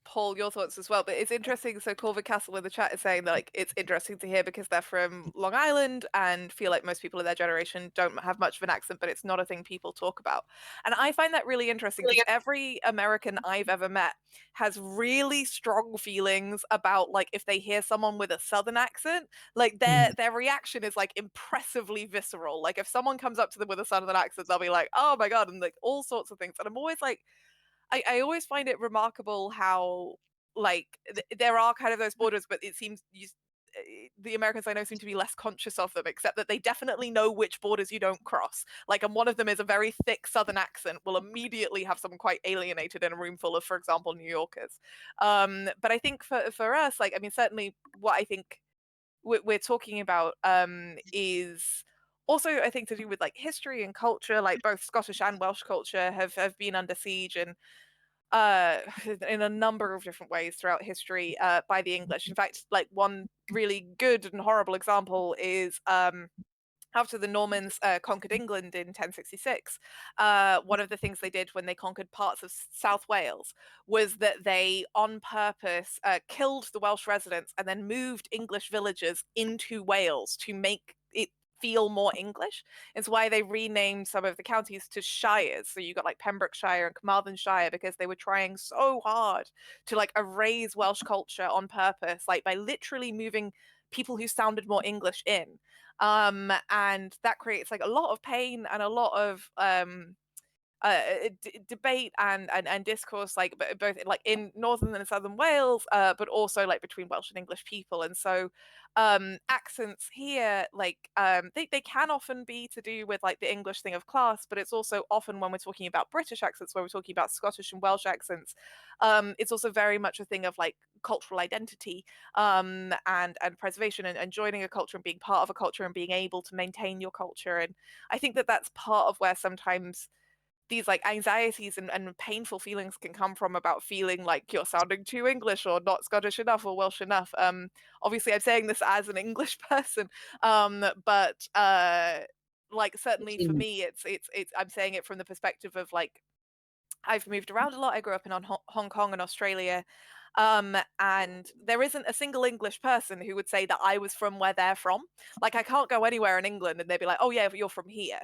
Paul your thoughts as well, but it's interesting. So Corvid Castle in the chat is saying that it's interesting to hear because they're from Long Island and feel like most people of their generation don't have much of an accent, but it's not a thing people talk about. And I find that really interesting because every American I've ever met has really strong feelings about like if they hear someone with a Southern accent, like their reaction is like impressively visceral. Like if someone comes up to them with a Southern accent, they'll be like, oh my God, and like all sorts of things. And I'm always like, I always find it remarkable how like there are kind of those borders, but it seems the Americans I know seem to be less conscious of them, except that they definitely know which borders you don't cross. Like, and one of them is a very thick Southern accent will immediately have someone quite alienated in a room full of, for example, New Yorkers. But I think for us, like, I mean, certainly what I think we're talking about is also, I think, to do with like history and culture. Like both Scottish and Welsh culture have been under siege and in a number of different ways throughout history by the English. In fact, like one really good and horrible example is after the Normans conquered England in 1066, one of the things they did when they conquered parts of South Wales was that they, on purpose, killed the Welsh residents and then moved English villagers into Wales to make it feel more English. It's why they renamed some of the counties to shires. So you got like Pembrokeshire and Carmarthenshire because they were trying so hard to like erase Welsh culture on purpose, like by literally moving people who sounded more English in. And that creates like a lot of pain and a lot of debate and discourse, like both like in northern and southern Wales, but also like between Welsh and English people. And so accents here, like they can often be to do with like the English thing of class, but it's also often when we're talking about British accents, when we're talking about Scottish and Welsh accents, it's also very much a thing of like cultural identity and preservation and joining a culture and being part of a culture and being able to maintain your culture. And I think that that's part of where sometimes these like anxieties and painful feelings can come from about feeling like you're sounding too English or not Scottish enough or Welsh enough. Obviously I'm saying this as an English person, but like certainly for me it's I'm saying it from the perspective of like I've moved around a lot. I grew up in Hong Kong and Australia. And there isn't a single English person who would say that I was from where they're from. Like I can't go anywhere in England and they'd be like, oh yeah, but you're from here.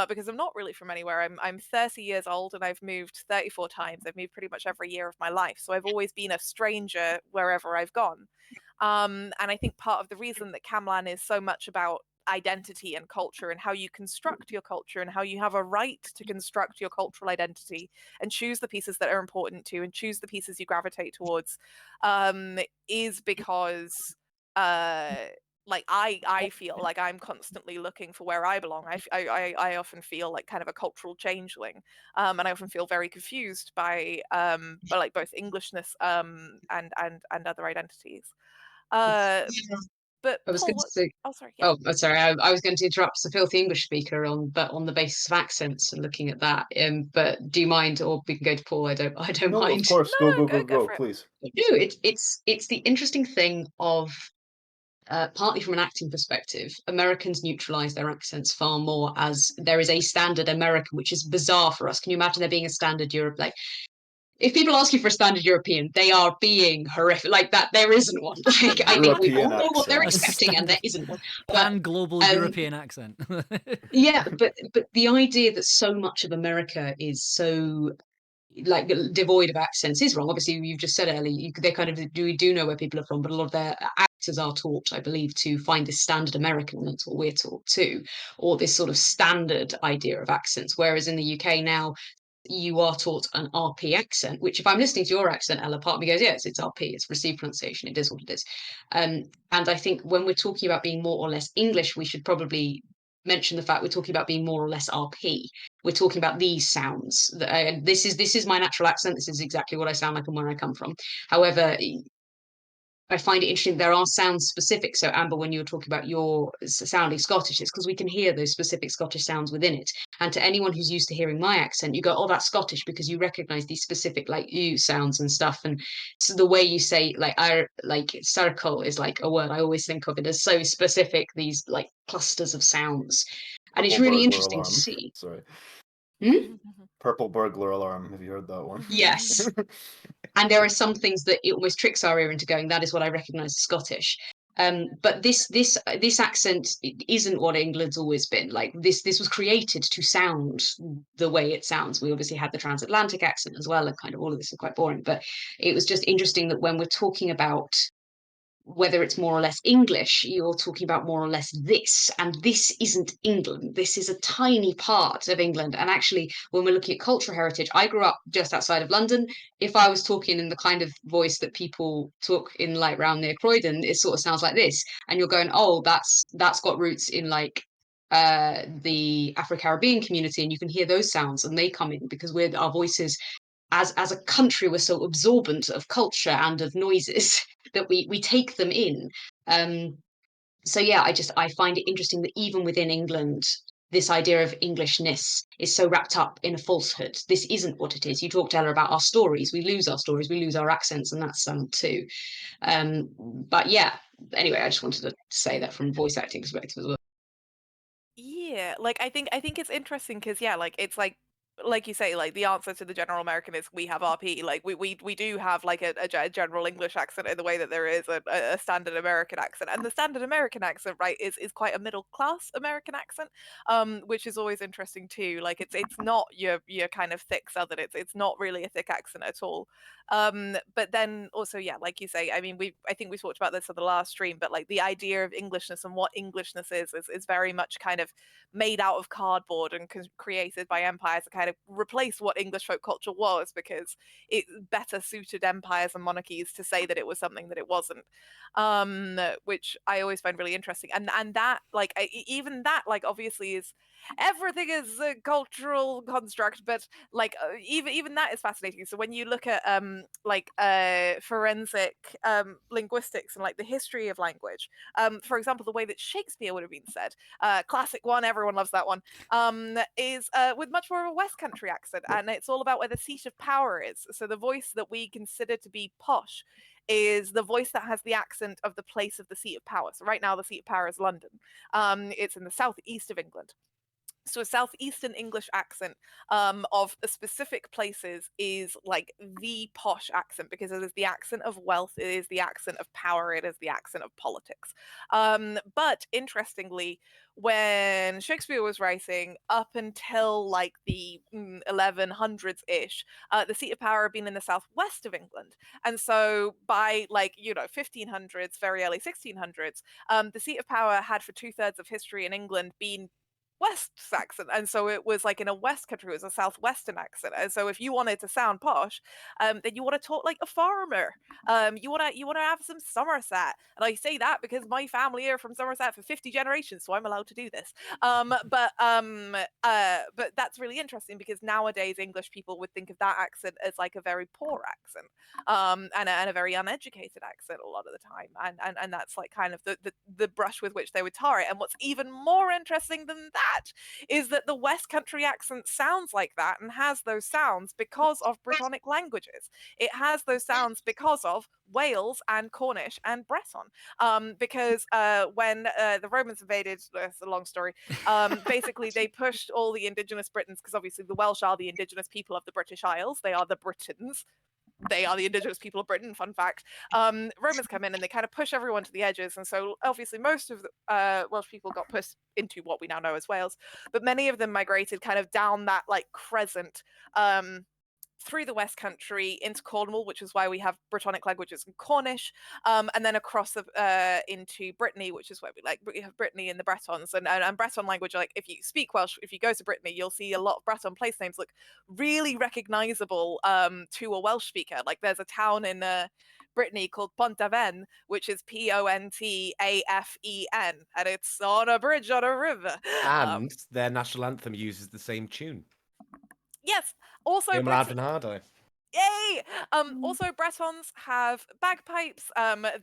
Because I'm not really from anywhere. I'm 30 years old and I've moved 34 times. I've moved pretty much every year of my life. So I've always been a stranger wherever I've gone. And I think part of the reason that Camlann is so much about identity and culture and how you construct your culture and how you have a right to construct your cultural identity and choose the pieces that are important to and choose the pieces you gravitate towards is because like I feel like I'm constantly looking for where I belong. I often feel like kind of a cultural changeling, and I often feel very confused by like both Englishness and other identities. But I was Paul, going to say. oh, sorry. Yeah. Oh, sorry. I was going to interrupt the filthy English speaker on the basis of accents and looking at that. But do you mind, or we can go to Paul? I don't No, mind. of course. No, Go, for it. please. No, it's the interesting thing of partly from an acting perspective, Americans neutralize their accents far more, as there is a standard American, which is bizarre for us. Can you imagine there being a standard Europe? Like, if people ask you for a standard European, they are being horrific. Like that, there isn't one. Like, I think we all European know what they're accent. expecting, and there isn't one. Pan-global European accent. Yeah, but the idea that so much of America is so like devoid of accents is wrong. Obviously, you've just said, Ellie, they kind of we do know where people are from, but a lot of their actors are taught, I believe, to find this standard American, and that's what we're taught too, or this sort of standard idea of accents. Whereas in the UK now, you are taught an RP accent, which if I'm listening to your accent, Ella, part of me goes, yes, it's RP, it's received pronunciation, it is what it is. And I think when we're talking about being more or less English, we should probably mention the fact we're talking about being more or less RP. We're talking about these sounds. This is my natural accent. This is exactly what I sound like and where I come from. However, I find it interesting. There are sounds specific. So Amber, when you were talking about your sounding Scottish, it's because we can hear those specific Scottish sounds within it. And to anyone who's used to hearing my accent, you go, "Oh, that's Scottish," because you recognise these specific like "you" sounds and stuff. And so the way you say like circle is like a word I always think of it as so specific. These like clusters of sounds, and it's Purple really burglar interesting to alarm. see. Sorry. Hmm? Purple burglar alarm. Have you heard that one? Yes. And there are some things that it almost tricks our ear into going, that is what I recognise as Scottish. But this accent isn't what England's always been. Like this was created to sound the way it sounds. We obviously had the transatlantic accent as well, and kind of all of this is quite boring. But it was just interesting that when we're talking about whether it's more or less English, you're talking about more or less this, and this isn't England. This is a tiny part of England. And actually, when we're looking at cultural heritage, I grew up just outside of London. If I was talking in the kind of voice that people talk in, like round near Croydon, it sort of sounds like this. And you're going, oh, that's got roots in like the Afro-Caribbean community, and you can hear those sounds, and they come in because our voices as a country, we're so absorbent of culture and of noises that we take them in. So yeah, I find it interesting that even within England, this idea of Englishness is so wrapped up in a falsehood. This isn't what it is. You talked, Ella, about our stories. We lose our stories, we lose our accents, and that's too. But yeah, anyway, I just wanted to say that from a voice acting perspective as well. Yeah, like I think it's interesting because yeah, like it's like you say, like the answer to the general American is we have RP. Like we do have like a general English accent in the way that there is a standard American accent, and the standard American accent, right, is quite a middle class American accent, which is always interesting too. Like it's not your kind of thick Southern. It's not really a thick accent at all. But then also, yeah, like you say, I mean, I think we talked about this on the last stream, but like the idea of Englishness and what Englishness is very much kind of made out of cardboard and created by empires to kind of replace what English folk culture was, because it better suited empires and monarchies to say that it was something that it wasn't, which I always find really interesting. And that like even that like obviously is everything is a cultural construct, but like even that is fascinating. So when you look at forensic linguistics and like the history of language, for example, the way that Shakespeare would have been said, classic one, everyone loves that one, is with much more of a West Country accent, and it's all about where the seat of power is. So the voice that we consider to be posh is the voice that has the accent of the place of the seat of power. So right now the seat of power is London. It's in the southeast of England. So a southeastern English accent of specific places is like the posh accent, because it is the accent of wealth, it is the accent of power, it is the accent of politics. But interestingly, when Shakespeare was writing up until like the 1100s-ish, the seat of power had been in the southwest of England. And so by like, 1500s, very early 1600s, the seat of power had for 2/3 of history in England been West accent, and so it was like in a West country, it was a Southwestern accent. And so if you wanted to sound posh, then you want to talk like a farmer. You want to have some Somerset. And I say that because my family are from Somerset for 50 generations, so I'm allowed to do this. But that's really interesting because nowadays English people would think of that accent as like a very poor accent, and a very uneducated accent a lot of the time, and that's like kind of the brush with which they would tar it. And what's even more interesting than that is that the West Country accent sounds like that and has those sounds because of Brittonic languages. It has those sounds because of Wales and Cornish and Breton. Because when the Romans invaded, it's a long story, basically they pushed all the indigenous Britons, because obviously the Welsh are the indigenous people of the British Isles, they are the Britons. They are the indigenous people of Britain, fun fact. Romans come in and they kind of push everyone to the edges, and so obviously most of the Welsh people got pushed into what we now know as Wales, but many of them migrated kind of down that like crescent, through the West Country into Cornwall, which is why we have Brittonic languages in Cornish, and then across into Brittany, which is where we have Brittany and the Bretons, and Breton language. Like if you speak Welsh, if you go to Brittany, you'll see a lot of Breton place names look really recognizable to a Welsh speaker. Like there's a town in Brittany called Pontafen, which is Pontafen, and it's on a bridge on a river. And their national anthem uses the same tune. Yes. Also, Camlann. Yay! Also, Bretons have bagpipes.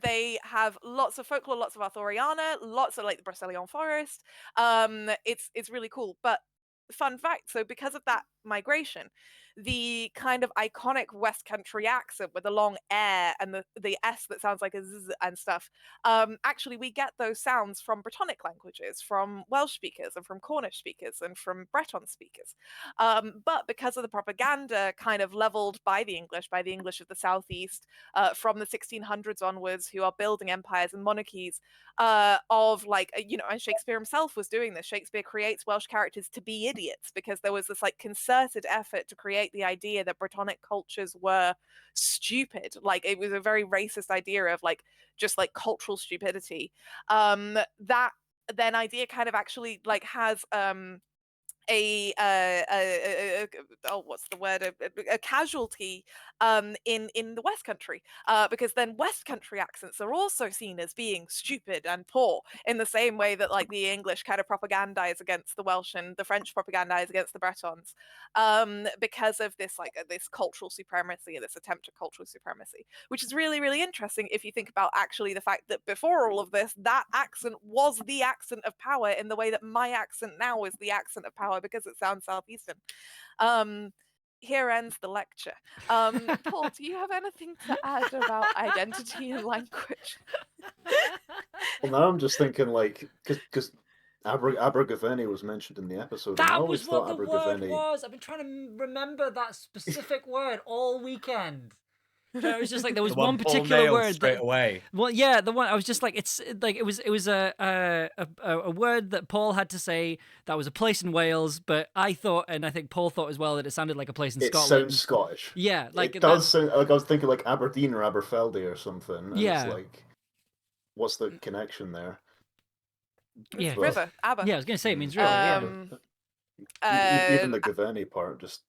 They have lots of folklore, lots of Arthuriana, lots of like the Brocelion forest. It's really cool. But fun fact: so because of that migration, the kind of iconic West Country accent with the long air and the S that sounds like a Z and stuff. Actually, we get those sounds from Brittonic languages, from Welsh speakers, and from Cornish speakers, and from Breton speakers. But because of the propaganda kind of leveled by the English of the Southeast, from the 1600s onwards, who are building empires and monarchies, of like, and Shakespeare himself was doing this. Shakespeare creates Welsh characters to be idiots because there was this like concerted effort to create the idea that Brittonic cultures were stupid. Like it was a very racist idea of like just like cultural stupidity. That then idea kind of actually like has what's the word, a casualty in the West Country, because then West Country accents are also seen as being stupid and poor in the same way that like the English kind of propagandize against the Welsh and the French propagandize against the Bretons, because of this like this cultural supremacy, this attempt at cultural supremacy, which is really, really interesting if you think about actually the fact that before all of this, that accent was the accent of power in the way that my accent now is the accent of power because it sounds Southeastern. Here ends the lecture. Paul, do you have anything to add about identity and language? Well, now I'm just thinking like, because Abergavenny was mentioned in the episode. and I That always was what thought the word Abergavenny. was. I've been trying to remember that specific word all weekend. It was just like there was one particular word straight away. Well, yeah, the one I was just like it's like it was a word that Paul had to say that was a place in Wales, but I thought, and I think Paul thought as well, that it sounded like a place in It Scotland. sounds Scottish. Yeah, like it does sound like I was thinking like Aberdeen or Aberfeldy or something. And Yeah. It's like, what's the connection there? Yeah, But- River, Aber. Yeah, I was gonna say it means river. Even the Gavenny part just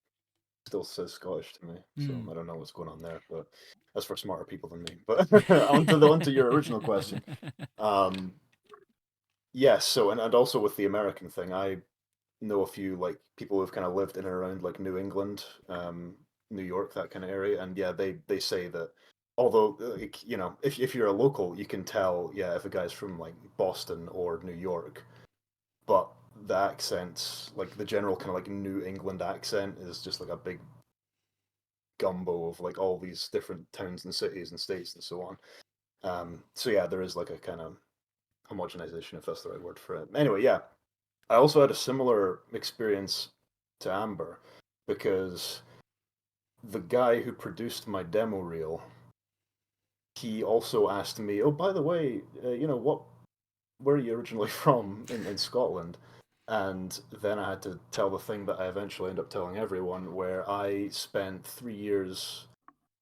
still says Scottish to me, so I don't know what's going on there. But that's for smarter people than me. But onto your original question. Yes, so and also with the American thing, I know a few like people who've kind of lived in and around like New England, New York, that kind of area, and yeah, they say that although like, if you're a local, you can tell if a guy's from like Boston or New York, but the accents, like the general kind of like New England accent, is just like a big gumbo of like all these different towns and cities and states and so on. So yeah, there is like a kind of homogenization, if that's the right word for it. Anyway, yeah, I also had a similar experience to Amber because the guy who produced my demo reel, he also asked me, "Oh, by the way, where are you originally from in Scotland?" And then I had to tell the thing that I eventually end up telling everyone, where I spent 3 years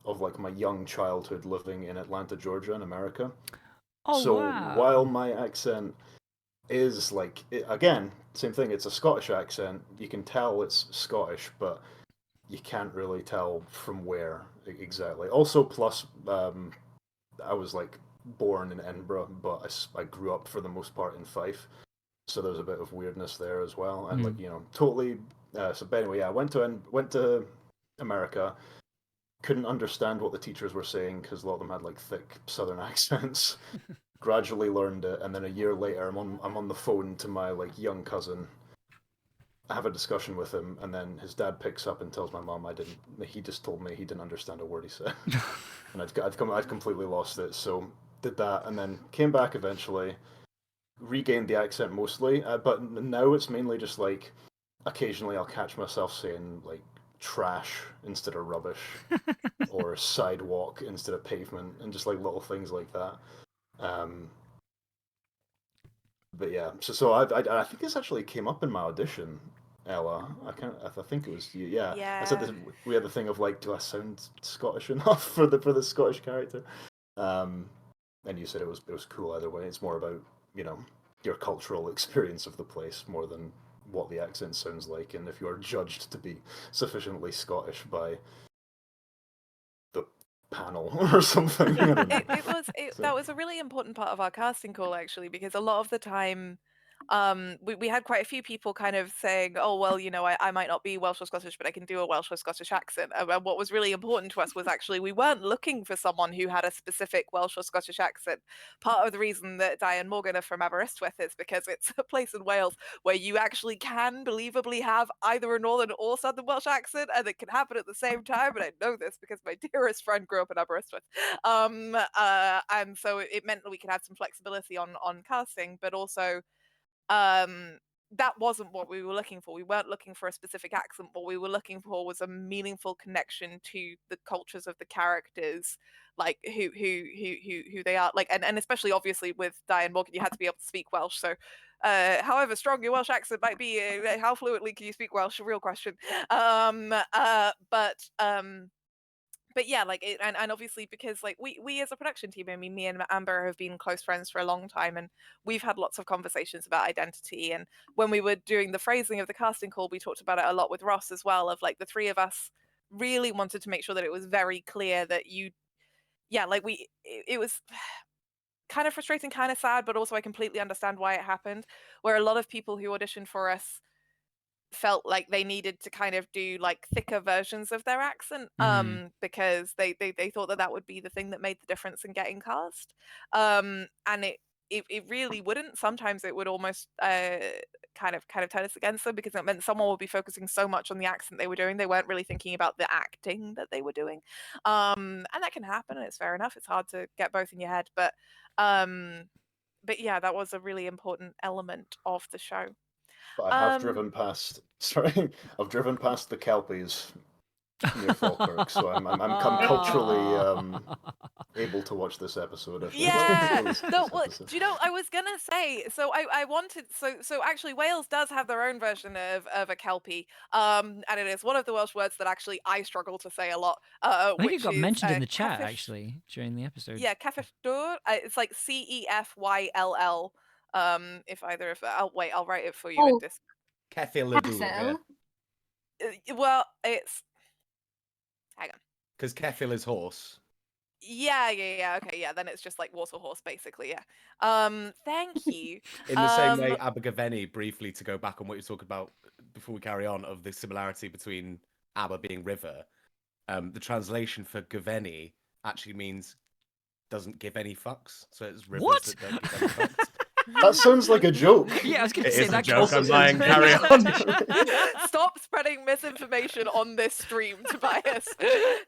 of like my young childhood living in Atlanta, Georgia, in America. Oh, so wow. while my accent is like again, same thing. It's a Scottish accent. You can tell it's Scottish, but you can't really tell from where exactly. Also, plus, I was like born in Edinburgh, but I grew up for the most part in Fife, so there's a bit of weirdness there as well. And like totally. So but anyway, yeah, I went to America. Couldn't understand what the teachers were saying because a lot of them had like thick Southern accents. Gradually learned it, and then a year later, I'm on the phone to my like young cousin. I have a discussion with him, and then his dad picks up and tells my mom he just told me he didn't understand a word he said, and I'd completely lost it. So did that, and then came back eventually, regained the accent mostly, but now it's mainly just like occasionally I'll catch myself saying like trash instead of rubbish, or sidewalk instead of pavement, and just like little things like that. But yeah, so I think this actually came up in my audition, Ella. I think it was you. Yeah, I said this. We had the thing of like, do I sound Scottish enough for the Scottish character? And you said it was cool either way. It's more about your cultural experience of the place more than what the accent sounds like, and if you are judged to be sufficiently Scottish by the panel or something. That was a really important part of our casting call, actually, because a lot of the time we had quite a few people kind of saying, oh, well, I might not be Welsh or Scottish, but I can do a Welsh or Scottish accent. And what was really important to us was actually we weren't looking for someone who had a specific Welsh or Scottish accent. Part of the reason that Di and Morgan are from Aberystwyth is because it's a place in Wales where you actually can believably have either a Northern or Southern Welsh accent, and it can happen at the same time. And I know this because my dearest friend grew up in Aberystwyth. And so it meant that we could have some flexibility on casting, but also that wasn't what we were looking for. We weren't looking for a specific accent. What we were looking for was a meaningful connection to the cultures of the characters, like who they are, like, and especially obviously with Di and Morgan, you had to be able to speak Welsh. So, however strong your Welsh accent might be, how fluently can you speak Welsh? A real question. But yeah, like and obviously because like we as a production team, I mean, me and Amber have been close friends for a long time, and we've had lots of conversations about identity. And when we were doing the phrasing of the casting call, we talked about it a lot with Ross as well, of like the three of us really wanted to make sure that it was very clear that it was kind of frustrating, kind of sad, but also I completely understand why it happened, where a lot of people who auditioned for us felt like they needed to kind of do like thicker versions of their accent because they thought that would be the thing that made the difference in getting cast, and it really wouldn't. Sometimes it would almost kind of turn us against them, because it meant someone would be focusing so much on the accent they were doing, they weren't really thinking about the acting that they were doing, and that can happen, and it's fair enough. It's hard to get both in your head, but yeah, that was a really important element of the show. But I have driven past. Sorry, I've driven past the Kelpies near Falkirk, so I'm culturally able to watch this episode. Yeah. No, well, do you know? I was gonna say. So I wanted. So actually, Wales does have their own version of a Kelpie. And it is one of the Welsh words that actually I struggle to say a lot. I think it got is, mentioned in the chat Cefill. actually during the episode. Yeah, Cefill. It's like Cefyll. If either of that. Wait, I'll write it for you in this. Cefill. Well, it's. Hang on. Because Cefill is horse. Yeah. Okay, yeah. Then it's just like water horse, basically. Yeah. Thank you. In the same way, Abergavenny, briefly to go back on what you talked about before we carry on, of the similarity between Aber being river. The translation for Gavenny actually means doesn't give any fucks. So it's rivers that don't give any fucks. That sounds like a joke. Yeah, I was going to say that. It is a joke. I'm lying. Carry on. Stop spreading misinformation on this stream, Tobias.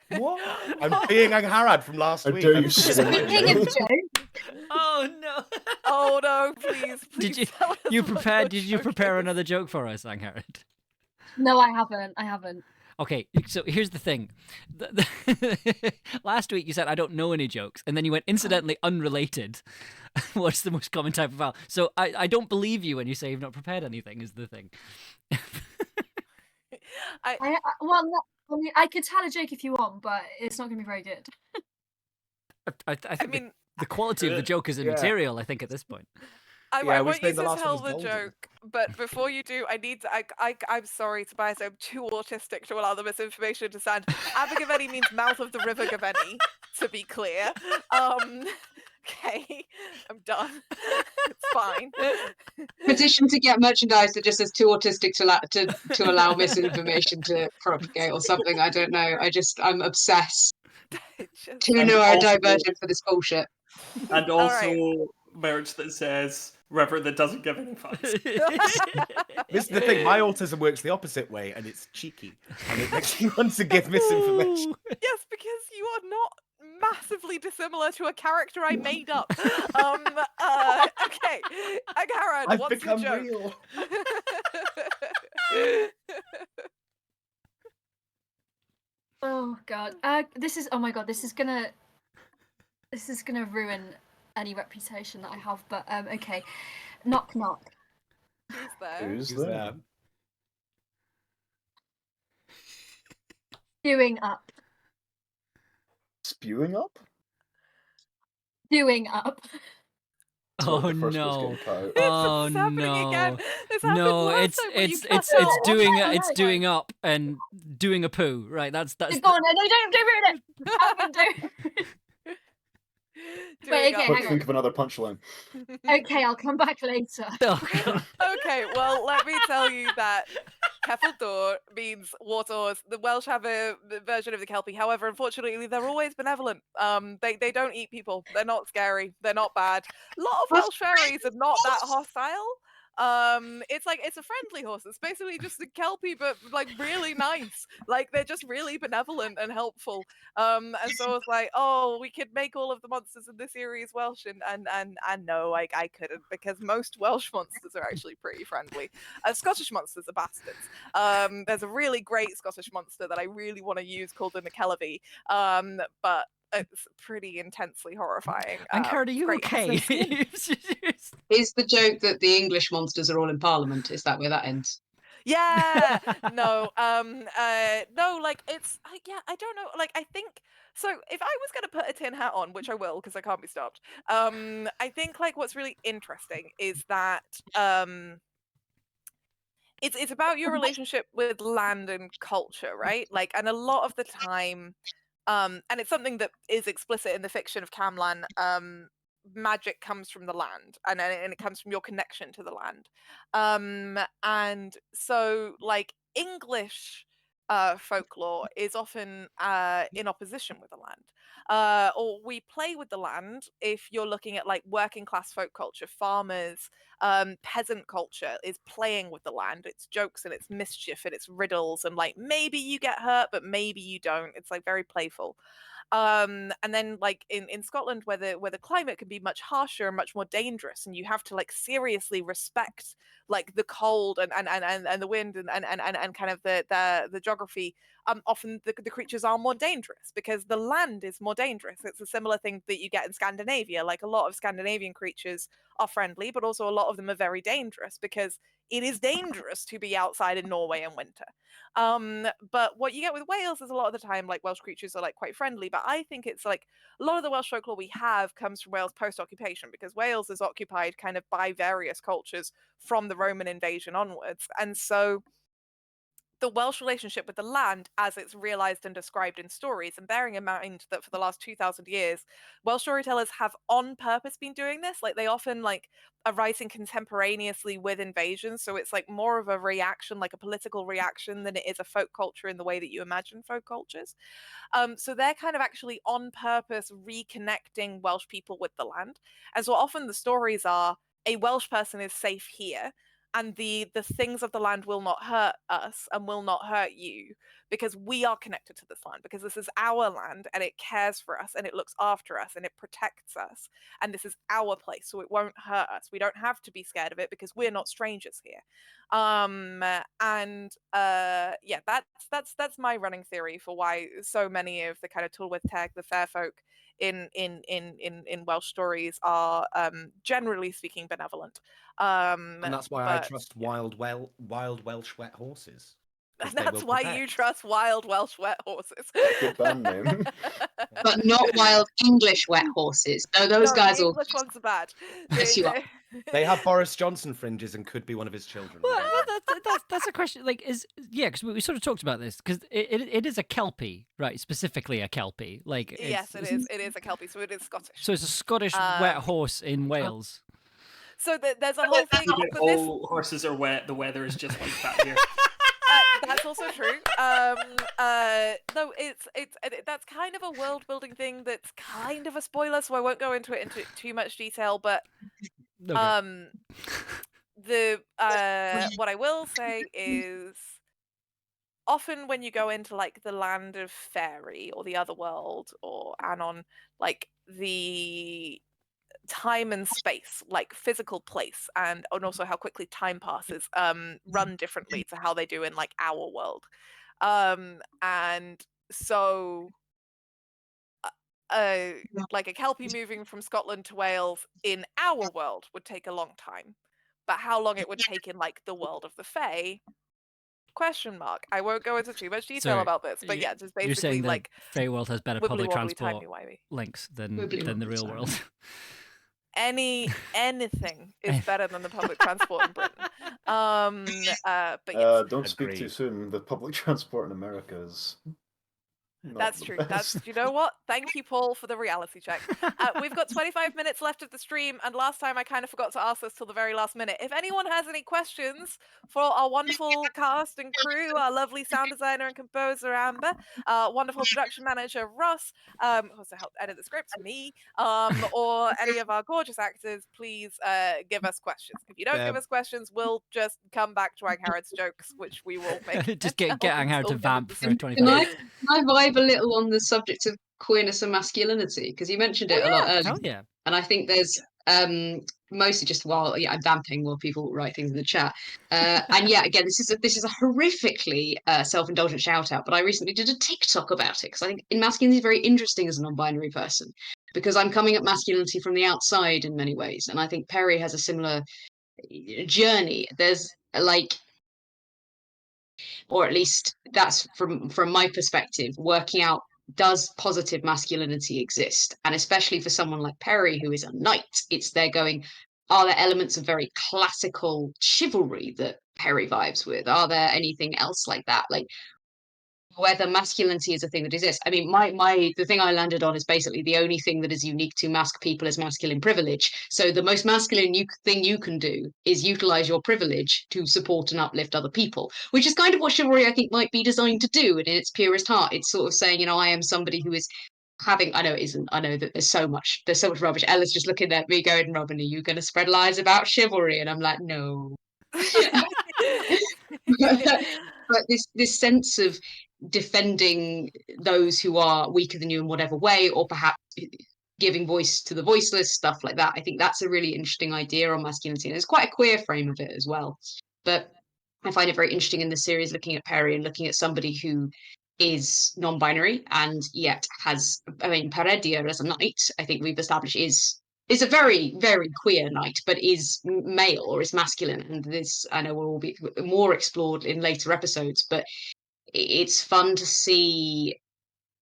What? I'm being Angharad from last week. Speaking of jokes. Oh no! Oh no! Please. Did you prepare another joke for us, Angharad? No, I haven't. Okay, so here's the thing. Last week you said I don't know any jokes, and then you went incidentally unrelated. What's the most common type of vowel? So I don't believe you when you say you've not prepared anything, is the thing. I could tell a joke if you want, but it's not going to be very good. I think the quality of the joke is immaterial, I think, at this point. I Yeah, we want say you the to last one tell was the golden. joke, but before you do, I need to. I'm sorry, Tobias. I'm too autistic to allow the misinformation to stand. Abergavenny means mouth of the river Gavenny. To be clear, okay, I'm done. It's fine. Petition to get merchandise that just says too autistic to allow misinformation to propagate or something. I don't know. I'm obsessed. Too And neurodivergent for this bullshit. And All also right. merch that says river that doesn't give any fucks. This is the thing. My autism works the opposite way, and it's cheeky, and it makes me want to give misinformation. Yes, because you are not massively dissimilar to a character I made up. Okay, Agaran, I've what's your become joke? real. Oh god. This is, oh my god, this is gonna ruin any reputation that I have, but okay. Knock knock. Who's there? Who's Who's there? there? Doing up. Spewing up? Doing up. Sorry, Oh the first bit's no! getting cut out. Oh It's happening again. no! This happened No, last it's time where you it's cut it's it it's off. doing Oh, it's right. doing up and doing a poo. Right, that's Go on, no, don't ruin it. Alvin, don't. Wait, okay, Quick, hang think on. of another punchline. Okay, I'll come back later. Oh, God. Okay, well, let me tell you that Cephaldor means waters. The Welsh have a version of the Kelpie. However, unfortunately, they're always benevolent. They don't eat people. They're not scary. They're not bad. A lot of Welsh fairies are not that hostile. It's a friendly horse. It's basically just a Kelpie, but like really nice. Like they're just really benevolent and helpful. And so it's like, oh, we could make all of the monsters in this series Welsh, and no, I couldn't, because most Welsh monsters are actually pretty friendly. Scottish monsters are bastards. There's a really great Scottish monster that I really want to use called the Nakellavi, but it's pretty intensely horrifying. And Karen, are you Great, has no okay? skin. Is the joke that the English monsters are all in Parliament? Is that where that ends? Yeah, no, no, like yeah, I don't know, like I think so. If I was gonna put a tin hat on, which I will because I can't be stopped, I think like what's really interesting is that it's about your relationship with land and culture, right? Like, and a lot of the time, and it's something that is explicit in the fiction of Camlann. Magic comes from the land, and it comes from your connection to the land. And so, like English folklore is often in opposition with the land, or we play with the land. If you're looking at like working class folk culture, farmers, peasant culture is playing with the land. It's jokes and it's mischief and it's riddles, and like maybe you get hurt, but maybe you don't. It's like very playful. And then like in Scotland, where the climate can be much harsher and much more dangerous, and you have to like seriously respect like the cold and the wind and kind of the geography. Often the creatures are more dangerous because the land is more dangerous. It's a similar thing that you get in Scandinavia. Like a lot of Scandinavian creatures are friendly, but also a lot of them are very dangerous because it is dangerous to be outside in Norway in winter. But what you get with Wales is a lot of the time like Welsh creatures are like quite friendly, but I think it's like a lot of the Welsh folklore we have comes from Wales post-occupation, because Wales is occupied kind of by various cultures from the Roman invasion onwards. And so the Welsh relationship with the land as it's realized and described in stories, and bearing in mind that for the last 2,000 years Welsh storytellers have on purpose been doing this, like they often like are writing contemporaneously with invasions, so it's like more of a reaction, like a political reaction, than it is a folk culture in the way that you imagine folk cultures. So they're kind of actually on purpose reconnecting Welsh people with the land. And so often the stories are a Welsh person is safe here, and the things of the land will not hurt us and will not hurt you, because we are connected to this land, because this is our land and it cares for us and it looks after us and it protects us, and this is our place, so it won't hurt us. We don't have to be scared of it because we're not strangers here. Yeah, that's my running theory for why so many of the kind of Tulwith Teg, the fair folk in Welsh stories are generally speaking benevolent. And that's why I But trust wild Welsh wet horses. 'cause they that's will why protect. you trust wild Welsh wet horses. Good band name. But not wild English wet horses. No, those No, guys the will English ones are bad. mess you up. They have Boris Johnson fringes and could be one of his children. Well, that's a question. Like, because we sort of talked about this because it is a kelpie, right? Specifically a kelpie. Like, Yes, it is. It is a kelpie, so it is Scottish. So it's a Scottish wet horse in Wales. So there's a whole thing. But all horses are wet. The weather is just like that here. That's also true. No, it's that's kind of a world building thing. That's kind of a spoiler, so I won't go into it into too much detail. But Okay. what I will say is, often when you go into like the land of fairy or the other world or Anon, like the time and space, like physical place, and also how quickly time passes, run differently to how they do in like our world. And so like a kelpie moving from Scotland to Wales in our world would take a long time, but how long it would take in like the world of the Fae? Question mark. I won't go into too much detail Sorry, about this, but yeah, just You're basically saying that like Feyworld has better wibbly public wobbly transport timey-wimey. links than Wibbly the wobbly, real sorry. world. Anything is better than the public transport in Britain. But yes, Don't speak too soon. The public transport in America is not that's the true. best. You know what? Thank you, Paul, for the reality check. We've got 25 minutes left of the stream, and last time I kind of forgot to ask this till the very last minute. If anyone has any questions for our wonderful cast and crew, our lovely sound designer and composer Amber, wonderful production manager Ross, who also helped edit the script, me, or any of our gorgeous actors, please give us questions. If you don't give us questions, we'll just come back to Angharrod's jokes, which we will make. Just get Angharrod to vamp for 25 Can minutes. I vibe a little on the subject of queerness and masculinity? Because you mentioned it a lot earlier. Hell yeah. And I think there's mostly just while I'm vamping while people write things in the chat. And yeah, again, this is a horrifically self-indulgent shout out, but I recently did a TikTok about it because I think masculinity is very interesting as a non-binary person, because I'm coming at masculinity from the outside in many ways. And I think Perry has a similar journey. There's like, or at least that's from my perspective, working out, does positive masculinity exist? And especially for someone like Perry, who is a knight, it's there going, are there elements of very classical chivalry that Perry vibes with? Are there anything else like that? Like whether masculinity is a thing that exists. I mean, the thing I landed on is basically the only thing that is unique to mask people is masculine privilege. So the most masculine thing you can do is utilize your privilege to support and uplift other people, which is kind of what chivalry I think might be designed to do. And in its purest heart, it's sort of saying, I am somebody who is having, I know it isn't, I know that there's so much rubbish. Ella's just looking at me going, Robin, are you going to spread lies about chivalry? And I'm like, no. But this sense of defending those who are weaker than you in whatever way, or perhaps giving voice to the voiceless, stuff like that. I think that's a really interesting idea on masculinity, and it's quite a queer frame of it as well. But I find it very interesting in the series looking at Perry and looking at somebody who is non-binary and yet has, I mean, Peredia as a knight, I think we've established is a very, very queer knight, but is male or is masculine. And this, I know, will be more explored in later episodes, but it's fun to see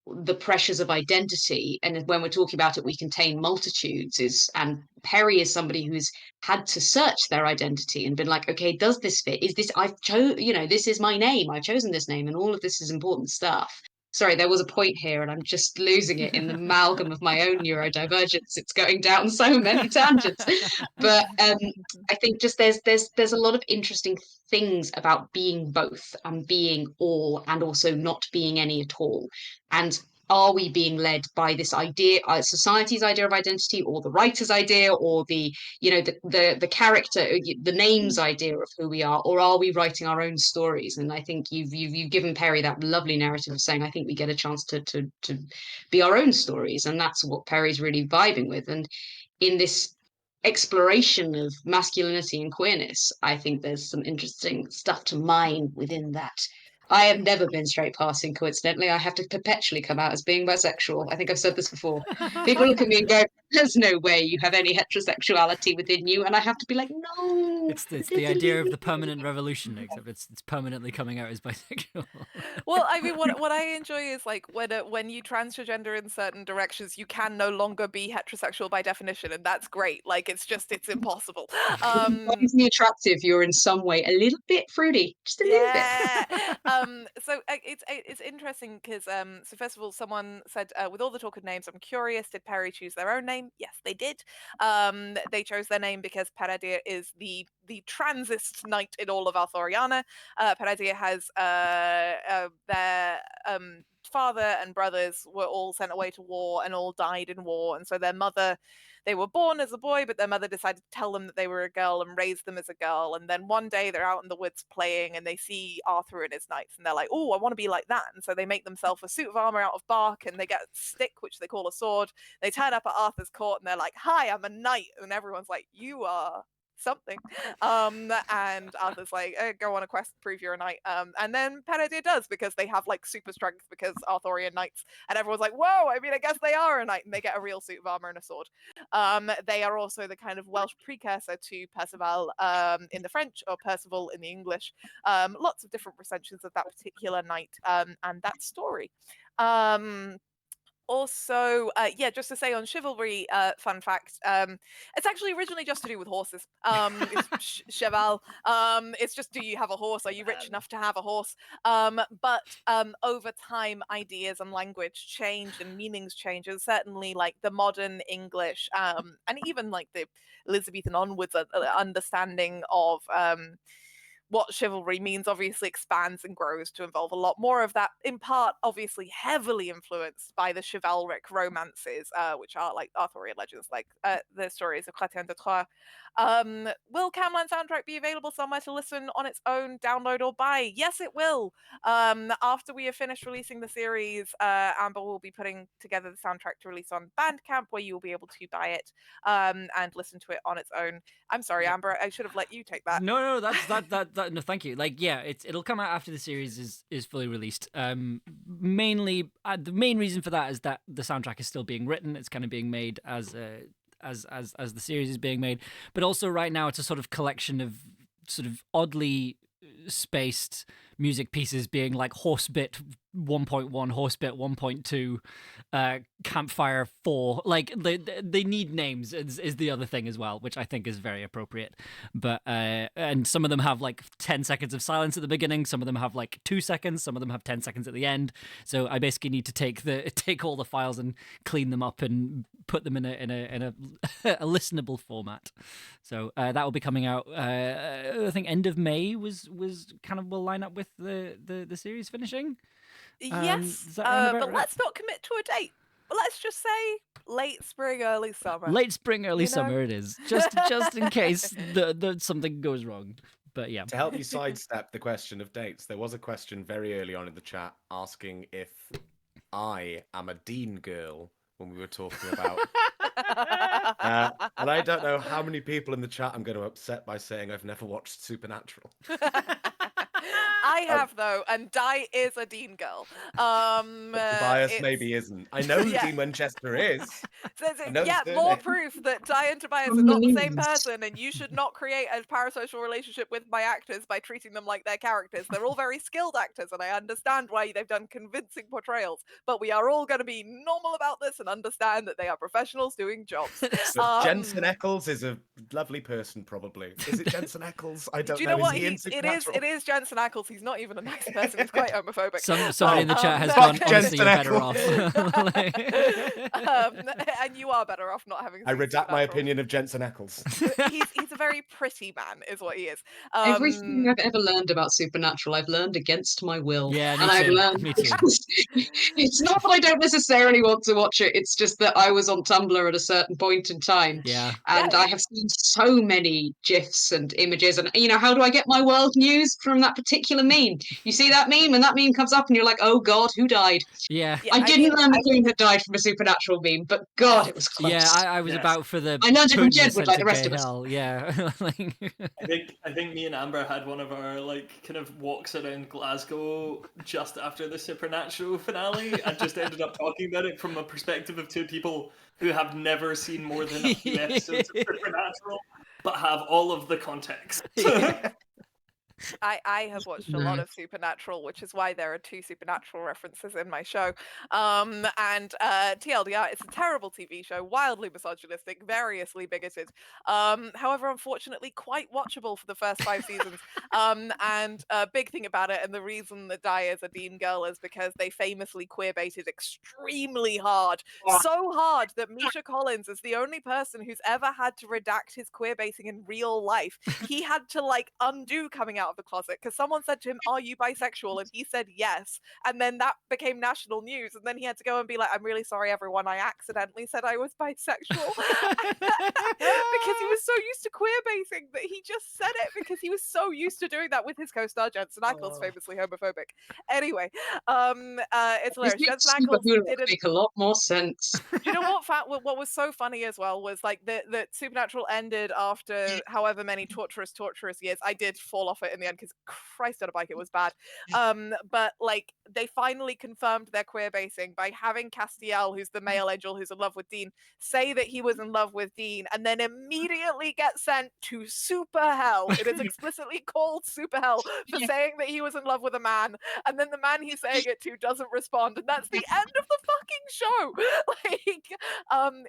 the pressures of identity. And when we're talking about it, we contain multitudes, and Perry is somebody who's had to search their identity and been like, okay, does this fit? Is this, this is my name, I've chosen this name, and all of this is important stuff. Sorry, there was a point here and I'm just losing it in the amalgam of my own neurodivergence. It's going down so many tangents. But I think just there's a lot of interesting things about being both and being all and also not being any at all. And are we being led by this idea, society's idea of identity, or the writer's idea, or the character, the name's idea of who we are, or are we writing our own stories? And I think you've given Perry that lovely narrative of saying, I think we get a chance to be our own stories, and that's what Perry's really vibing with. And in this exploration of masculinity and queerness, I think there's some interesting stuff to mine within that. I have never been straight passing, coincidentally. I have to perpetually come out as being bisexual. I think I've said this before. People look at me and go, there's no way you have any heterosexuality within you. And I have to be like, no. It's the idea of the permanent revolution, except it's permanently coming out as bisexual. Well, I mean, what I enjoy is like when you transgender in certain directions, you can no longer be heterosexual by definition, and that's great. Like it's impossible. Finds me attractive, you're in some way a little bit fruity, just a little bit. So it's interesting because so first of all, someone said with all the talk of names, I'm curious, did Perry choose their own name? Yes, they did. They chose their name because Paradir is the transist knight in all of Arthuriana. Paradir has their father and brothers were all sent away to war and all died in war, and so their mother, they were born as a boy, but their mother decided to tell them that they were a girl and raise them as a girl. And then one day they're out in the woods playing and they see Arthur and his knights and they're like, oh, I want to be like that. And so they make themselves a suit of armor out of bark and they get a stick, which they call a sword. They turn up at Arthur's court and they're like, hi, I'm a knight. And everyone's like, you are something. And Arthur's like, go on a quest to prove you're a knight. And then Peredur does, because they have like super strength because Arthurian knights, and everyone's like, whoa, I mean, I guess they are a knight, and they get a real suit of armor and a sword. They are also the kind of Welsh precursor to Perceval in the French, or Percival in the English. Lots of different recensions of that particular knight and that story. Also, just to say on chivalry, fun fact, it's actually originally just to do with horses. It's cheval. It's just, do you have a horse? Are you rich enough to have a horse? But over time, ideas and language change and meanings change. And certainly, like the modern English, and even like the Elizabethan onwards understanding of what chivalry means obviously expands and grows to involve a lot more of that, in part obviously heavily influenced by the chivalric romances, which are like Arthurian legends, like the stories of Chrétien de Troyes. Will Camlann soundtrack be available somewhere to listen on its own, download, or buy? Yes, it will. After we have finished releasing the series, Amber will be putting together the soundtrack to release on Bandcamp, where you will be able to buy it and listen to it on its own. I'm sorry, Amber, I should have let you take that. No, no, thank you. Like, yeah, it'll come out after the series is fully released. Mainly, the main reason for that is that the soundtrack is still being written. It's kind of being made as the series is being made, but also right now it's a sort of collection of sort of oddly spaced music pieces, being like Horsebit 1.1, Horsebit 1.2, Campfire 4. Like they need names is the other thing as well, which I think is very appropriate. But and some of them have like 10 seconds of silence at the beginning, some of them have like 2 seconds, some of them have 10 seconds at the end. So I basically need to take all the files and clean them up and put them in a listenable format. So that will be coming out I think end of May was kind of will line up with the series finishing. Yes, but right? let's not commit to a date. Let's just say late spring, early summer. Late spring, early summer it is. Just in case something goes wrong. But yeah. To help you sidestep the question of dates, there was a question very early on in the chat asking if I am a Dean girl when we were talking about. And I don't know how many people in the chat I'm going to upset by saying I've never watched Supernatural. I have, though, and Di is a Dean girl. Tobias maybe isn't. I know who Dean Winchester is. More proof that Di and Tobias are not the same person, and you should not create a parasocial relationship with my actors by treating them like their characters. They're all very skilled actors, and I understand why they've done convincing portrayals, but we are all going to be normal about this and understand that they are professionals doing jobs. Jensen Ackles is a lovely person, probably. Is it Jensen Ackles? I don't know. Do you know what? It is Jensen Ackles. He's not even a nice person. He's quite homophobic. Somebody in the chat has gone, honestly, you're better off. And you are better off not having. I redact my opinion of Jensen Ackles. He's a very pretty man, is what he is. Everything I've ever learned about Supernatural, I've learned against my will. Yeah, and I've learned. Me too. It's not that I don't necessarily want to watch it. It's just that I was on Tumblr at a certain point in time. Yeah. And I have seen so many GIFs and images, and how do I get my world news from that particular meme. You see that meme, and that meme comes up, and you're like, oh God, who died? Yeah. I didn't learn the Queen had died from a supernatural meme, but God, it was close. Yeah, I was about for the I learned it from Putin Jedward like the eccentric rest gay of us. hell. Yeah. Like... I think me and Amber had one of our like kind of walks around Glasgow just after the Supernatural finale, and just ended up talking about it from a perspective of two people who have never seen more than a few episodes of Supernatural, but have all of the context. I have watched a lot of Supernatural, which is why there are 2 Supernatural references in my show. And TLDR, it's a terrible TV show, wildly misogynistic, variously bigoted. However, unfortunately, quite watchable for the first 5 seasons. And a big thing about it, and the reason that Di is a Dean girl, is because they famously queer-baited extremely hard. So hard that Misha Collins is the only person who's ever had to redact his queer-baiting in real life. He had to, like, undo coming out of the closet because someone said to him, are you bisexual? And he said yes, and then that became national news, and then he had to go and be like, I'm really sorry everyone, I accidentally said I was bisexual. Because he was so used to queer baiting that he just said it because he was so used to doing that with his co-star Jensen Ackles, famously homophobic. Anyway, it's hilarious. Jensen Ackles didn't make a lot more sense. Do you know what was so funny as well was like the Supernatural ended after however many torturous years. I did fall off it in the end because Christ on a bike, it was bad. But like they finally confirmed their queer baiting by having Castiel, who's the male angel who's in love with Dean, say that he was in love with Dean, and then immediately get sent to super hell. It is explicitly called super hell for saying that he was in love with a man, and then the man he's saying it to doesn't respond, and that's the end of the fucking show. Like,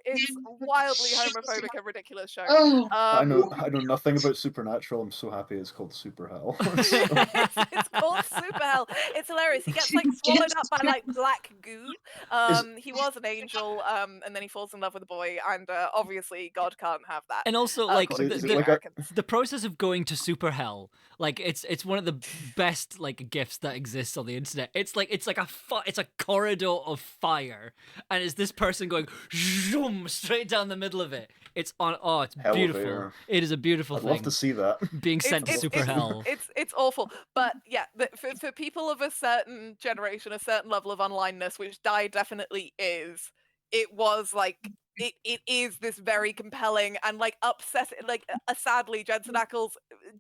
it's wildly homophobic and ridiculous show. I know nothing about Supernatural. I'm so happy it's called Super Hell. It's called super hell. It's hilarious. He gets like swallowed up by like black goo. He was an angel, and then he falls in love with a boy, and obviously God can't have that. And also, like according to the Americans. the process of going to super hell, like it's one of the best like gifts that exists on the internet. It's like it's a corridor of fire, and it's this person going zoom straight down the middle of it. It's it's beautiful. Elevator. It is a beautiful I'd thing. love to see that. Being sent to super hell. It's awful, but yeah, for people of a certain generation, a certain level of onlineness, which Di definitely is, it was like it is this very compelling and like upsetting, like sadly Jensen Ackles,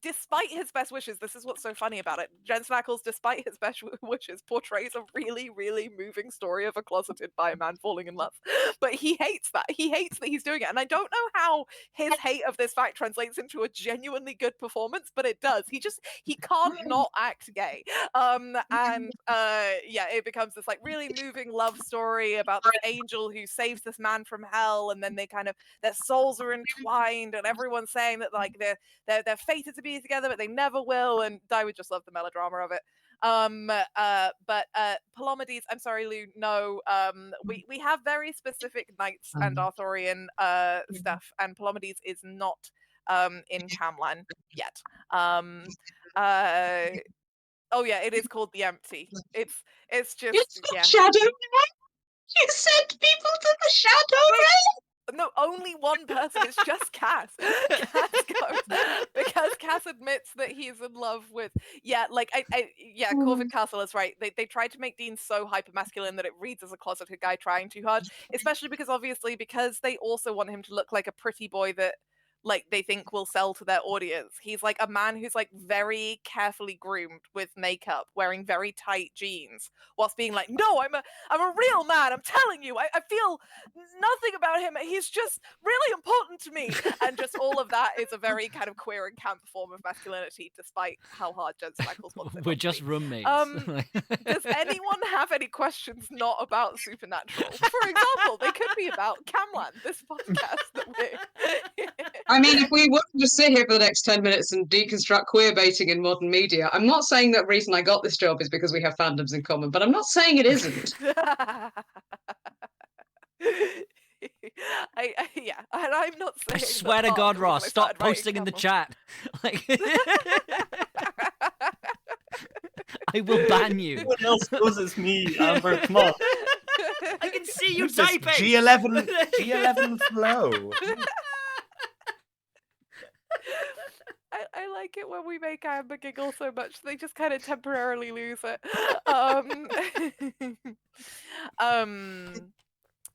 despite his best wishes, this is what's so funny about it, Jensen Ackles, despite his best wishes, portrays a really, really moving story of a closeted bi man falling in love. But he hates that. He hates that he's doing it. And I don't know how his hate of this fact translates into a genuinely good performance, but it does. He can't not act gay. Yeah, it becomes this like really moving love story about this angel who saves this man from hell, and then they kind of, their souls are entwined, and everyone's saying that like they're fated to be together, but they never will. And I would just love the melodrama of it. But Palomedes, I'm sorry, Lou, no, we have very specific knights and Arthurian stuff, and Palomedes is not in Camlann yet. Oh yeah, it is called The Empty. It's just Shadow You sent people to the Shadow Realm? No, only one person. It's just Cass. Cass goes because Cass admits that he's in love with. Yeah, like Corvid Castle is right. They tried to make Dean so hyper masculine that it reads as a closeted guy trying too hard. Especially because they also want him to look like a pretty boy that like they think will sell to their audience. He's like a man who's like very carefully groomed with makeup, wearing very tight jeans, whilst being like, no, I'm a real man, I'm telling you, I feel nothing about him, he's just really important to me. And just all of that is a very kind of queer and camp form of masculinity, despite how hard Jensen Ackles wants it. We're just roommates. Does anyone have any questions not about Supernatural? For example, they could be about Camlann, this podcast that we're I mean, if we were to sit here for the next 10 minutes and deconstruct queer baiting in modern media, I'm not saying that reason I got this job is because we have fandoms in common, but I'm not saying it isn't. Yeah, and I'm not saying. I swear to God, Ross, stop posting in the chat. Like, I will ban you. Everyone else knows it's me, Amber. Come on. I can see you Who's this? typing. G11 flow. I like it when we make Amber giggle so much they just kind of temporarily lose it. Um,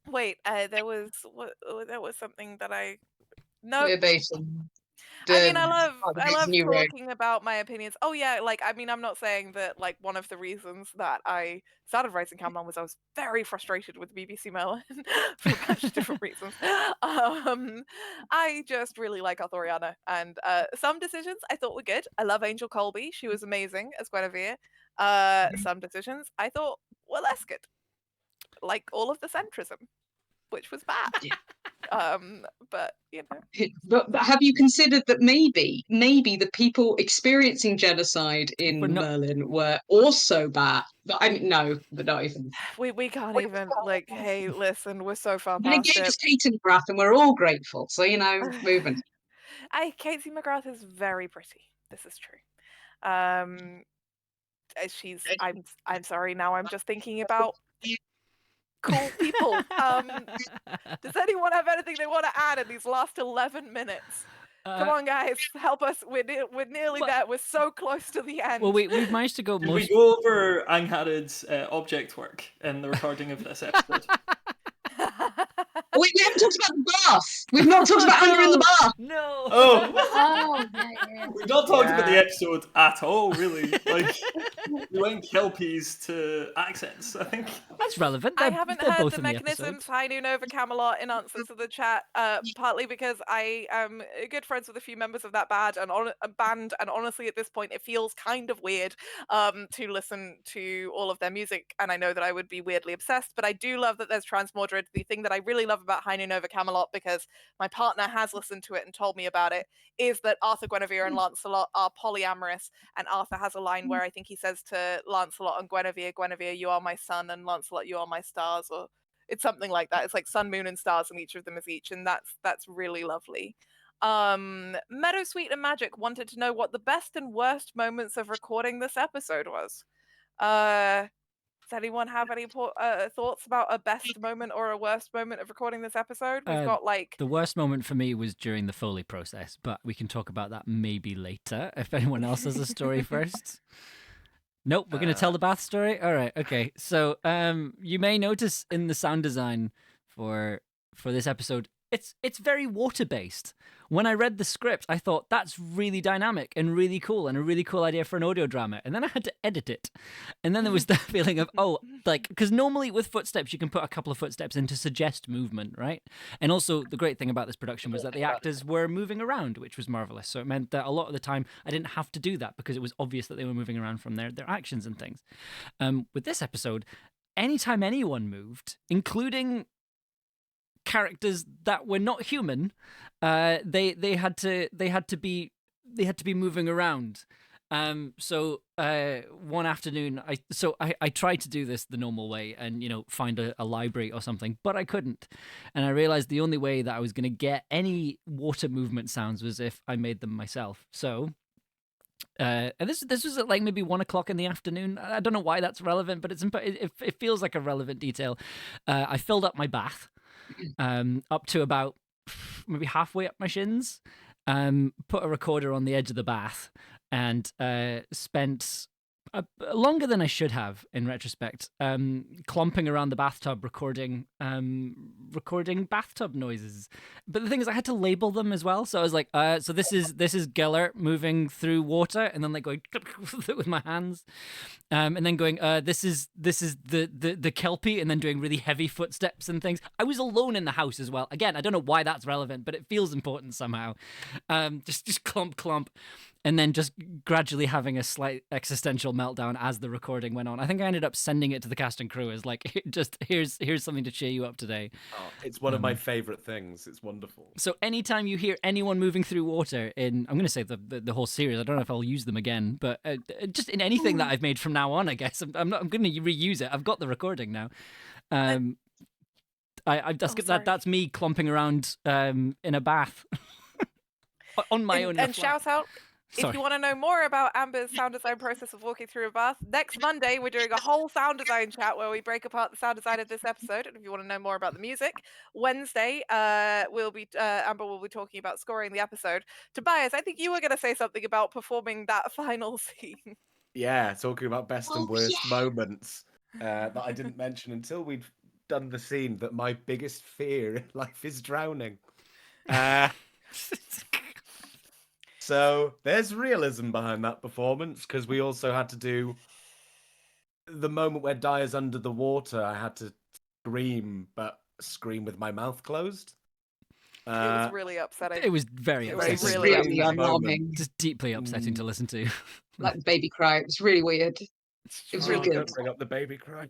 wait, there was something that I no. Queer baiting. I mean, I The love reason you wrote. talking about my opinions. Oh yeah, like I mean, I'm not saying that like one of the reasons that I started writing Camlann was I was very frustrated with BBC Merlin for a bunch of different reasons. I just really like Arthuriana, and some decisions I thought were good. I love Angel Colby; she was amazing as Guinevere. Some decisions I thought were less good, like all of the centrism, which was bad. But you know. But have you considered that maybe the people experiencing genocide in Merlin were also bad? But I mean, no, but not even. We can't even like. Hey, listen, we're so far But it past gave it. us Kate and McGrath, and we're all grateful. So moving. Casey McGrath is very pretty. This is true. She's. I'm sorry. Now I'm just thinking about cool people. Does anyone have anything they want to add in these last 11 minutes? Come on, guys, help us. We're nearly there. We're so close to the end. Well, we've managed to go Did most. we go over Angharad's object work in the recording of this episode? We haven't talked about the bath. We've not talked about Anna in the bath. No. Oh. Oh, yeah. We've not talked about the episode at all, really. Like, we went Kelpies to accents, I think. That's relevant. I haven't they're heard both the in the episode. mechanisms High Noon over Camelot in answer to the chat, partly because I am good friends with a few members of that band, and honestly at this point it feels kind of weird to listen to all of their music, and I know that I would be weirdly obsessed, but I do love that there's Transmordred. The thing that I really love about High Noon over Camelot, because my partner has listened to it and told me about it, is that Arthur, Guinevere, and Lancelot are polyamorous, and Arthur has a line where I think he says to Lancelot and Guinevere, Guinevere, you are my sun, and Lancelot, you are my stars, or it's something like that. It's like sun, moon, and stars, and each of them is each, and that's really lovely. Meadowsweet and Magic wanted to know what the best and worst moments of recording this episode was. Does anyone have any thoughts about a best moment or a worst moment of recording this episode? We've got like the worst moment for me was during the Foley process, but we can talk about that maybe later if anyone else has a story first. Nope, we're going to tell the bath story. All right, okay. So, you may notice in the sound design for this episode, it's very water based. When I read the script, I thought that's really dynamic and really cool and a really cool idea for an audio drama. And then I had to edit it, and then there was that feeling of because normally with footsteps you can put a couple of footsteps in to suggest movement, right? And also the great thing about this production was that the actors were moving around, which was marvelous. So it meant that a lot of the time I didn't have to do that because it was obvious that they were moving around from their actions and things. With this episode, anytime anyone moved, including characters that were not human, they had to be moving around. So one afternoon, I tried to do this the normal way and find a library or something, but I couldn't, and I realized the only way that I was going to get any water movement sounds was if I made them myself. So. And this was at like maybe 1 o'clock in the afternoon. I don't know why that's relevant, but it feels like a relevant detail. I filled up my bath, up to about maybe halfway up my shins. Put a recorder on the edge of the bath, and spent longer than I should have in retrospect, clomping around the bathtub recording bathtub noises. But the thing is, I had to label them as well. So I was like, so this is Gellert moving through water, and then like going with my hands, and then going, this is the Kelpie, and then doing really heavy footsteps and things. I was alone in the house as well. Again, I don't know why that's relevant, but it feels important somehow. Just clomp. And then just gradually having a slight existential meltdown as the recording went on. I think I ended up sending it to the cast and crew as like, just here's something to cheer you up today. Oh, it's one of my favorite things. It's wonderful. So anytime you hear anyone moving through water in, I'm going to say the whole series. I don't know if I'll use them again, but just in anything that I've made from now on, I guess I'm going to reuse it. I've got the recording now. That's me clomping around in a bath on my own. And shout out If you want to know more about Amber's sound design process of walking through a bath, next Monday we're doing a whole sound design chat where we break apart the sound design of this episode. And if you want to know more about the music, Wednesday Amber will be talking about scoring the episode. Tobias, I think you were going to say something about performing that final scene. Yeah, talking about best and worst moments that I didn't mention until we'd done the scene, that my biggest fear in life is drowning. So there's realism behind that performance, because we also had to do the moment where Dyer's under the water. I had to scream with my mouth closed. It was really upsetting. It was very It upsetting. was really alarming. Just deeply upsetting to listen to. Like the baby cry. It was really weird. It was really good. Don't bring up the baby cry.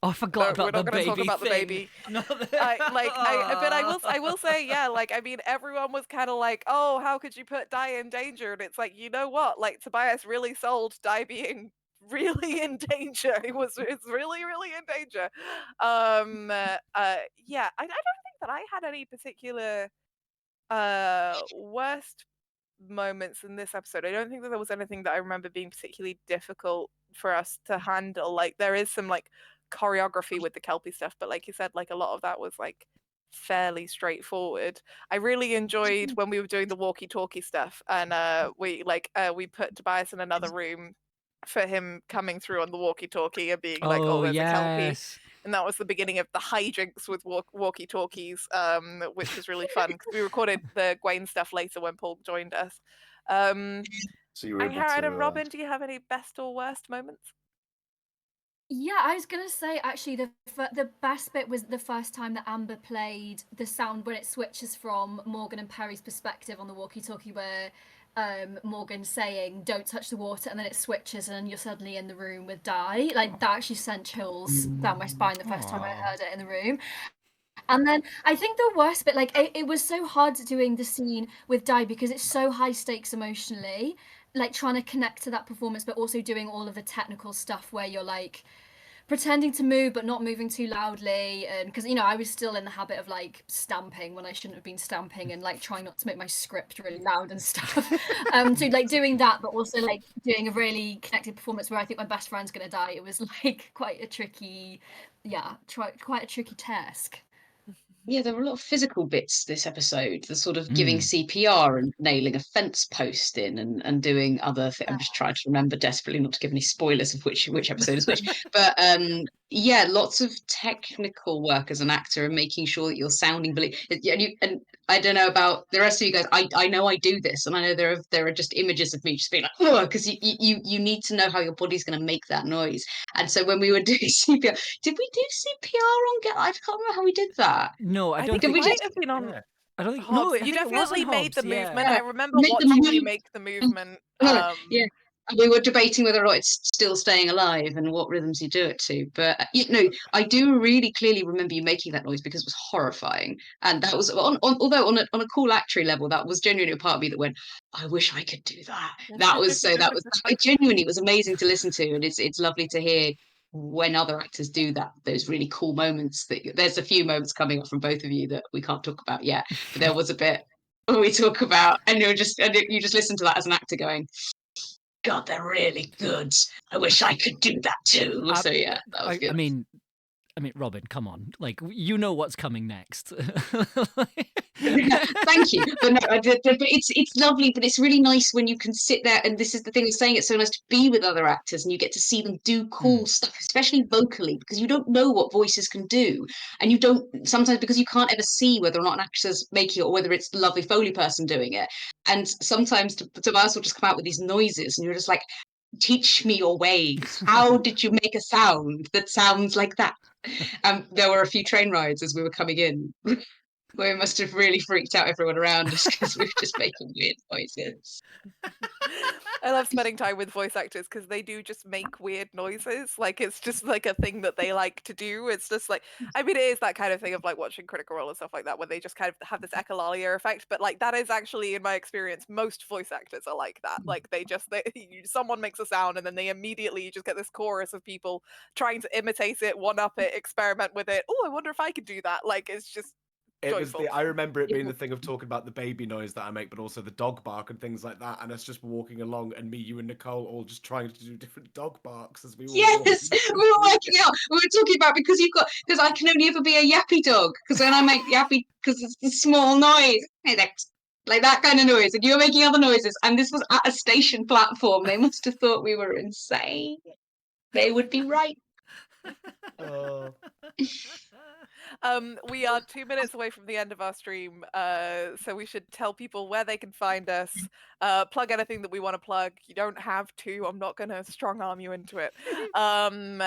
Oh, I forgot We're about the not going to baby talk about thing. the baby. But I will say, yeah, like, I mean, everyone was kind of like, oh, how could you put Di in danger? And it's like, you know what? Like, Tobias really sold Di being really in danger. It's really, really in danger. Yeah, I don't think that I had any particular worst moments in this episode. I don't think that there was anything that I remember being particularly difficult for us to handle. Like, there is some like choreography with the Kelpie stuff, but like you said, like a lot of that was like fairly straightforward. I really enjoyed when we were doing the walkie-talkie stuff, and we put Tobias in another room for him coming through on the walkie-talkie and being like, oh, there's a Kelpie. yes. And that was the beginning of the hijinks with walkie-talkies, which was really fun, because we recorded the Gwaine stuff later when Paul joined us. So you were able Angharad to, and Robin, do you have any best or worst moments? Yeah, I was gonna say actually the best bit was the first time that Amber played the sound when it switches from Morgan and Perry's perspective on the walkie-talkie, where Morgan's saying "Don't touch the water," and then it switches and you're suddenly in the room with Di. Like, that actually sent chills down my spine the first time I heard it in the room. And then I think the worst bit, like, it was so hard doing the scene with Di because it's so high stakes emotionally, like trying to connect to that performance, but also doing all of the technical stuff where you're like pretending to move but not moving too loudly, and because I was still in the habit of like stamping when I shouldn't have been stamping, and like trying not to make my script really loud and stuff. So like doing that, but also like doing a really connected performance where I think my best friend's gonna die. It was like quite a tricky task. Yeah, there were a lot of physical bits this episode. The sort of giving CPR and nailing a fence post in, and doing other things. I'm just trying to remember desperately not to give any spoilers of which episode is which. But yeah, lots of technical work as an actor and making sure that you're sounding and I don't know about the rest of you guys. I know I do this, and I know there are just images of me just being like, oh, because you need to know how your body's going to make that noise. And so when we were doing CPR, did we do CPR on Get? I can't remember how we did that. No, I don't think think it might have been on. I don't think. Hobbs. No, I You think it was on definitely made Hobbs, the yeah. movement. I remember Make the watching you move. make the movement. Yeah. And we were debating whether or not it's still staying alive and what rhythms you do it to. But I do really clearly remember you making that noise because it was horrifying. And that was although on a cool actory level, that was genuinely a part of me that went, I wish I could do that. It genuinely was amazing to listen to, and it's lovely to hear when other actors do that, those really cool moments. There's a few moments coming up from both of you that we can't talk about yet, but there was a bit we talk about, and you just listen to that as an actor going, God, they're really good. I wish I could do that too. So yeah, that was good. I mean, Robin, come on, like, you know what's coming next. Thank you. But no, but it's lovely, but it's really nice when you can sit there, and this is the thing of saying it's so nice to be with other actors and you get to see them do cool stuff, especially vocally, because you don't know what voices can do, and you don't sometimes, because you can't ever see whether or not an actor's making it or whether it's the lovely Foley person doing it. And sometimes Tobias will just come out with these noises and you're just like, teach me your ways. How did you make a sound that sounds like that? There were a few train rides as we were coming in where we must have really freaked out everyone around us because we were just making weird noises. I love spending time with voice actors because they do just make weird noises. Like, it's just like a thing that they like to do. It's just like, I mean, it is that kind of thing of like watching Critical Role and stuff like that, where they just kind of have this echolalia effect. But like, that is actually, in my experience, most voice actors are like that. Like, someone makes a sound and then they immediately just get this chorus of people trying to imitate it, one up it, experiment with it. Oh, I wonder if I could do that. Like, it's just It was joyful. I remember it being the thing of talking about the baby noise that I make, but also the dog bark and things like that. And us just walking along, and me, you, and Nicole all just trying to do different dog barks as we were walking. Yes, we were working out. We were talking about because I can only ever be a yappy dog because when I make yappy because it's the small noise like that kind of noise, and you were making other noises, and this was at a station platform. They must have thought we were insane. They would be right. Oh. We are 2 minutes away from the end of our stream, so we should tell people where they can find us. Plug anything that we want to plug. You don't have to. I'm not going to strong arm you into it. I'm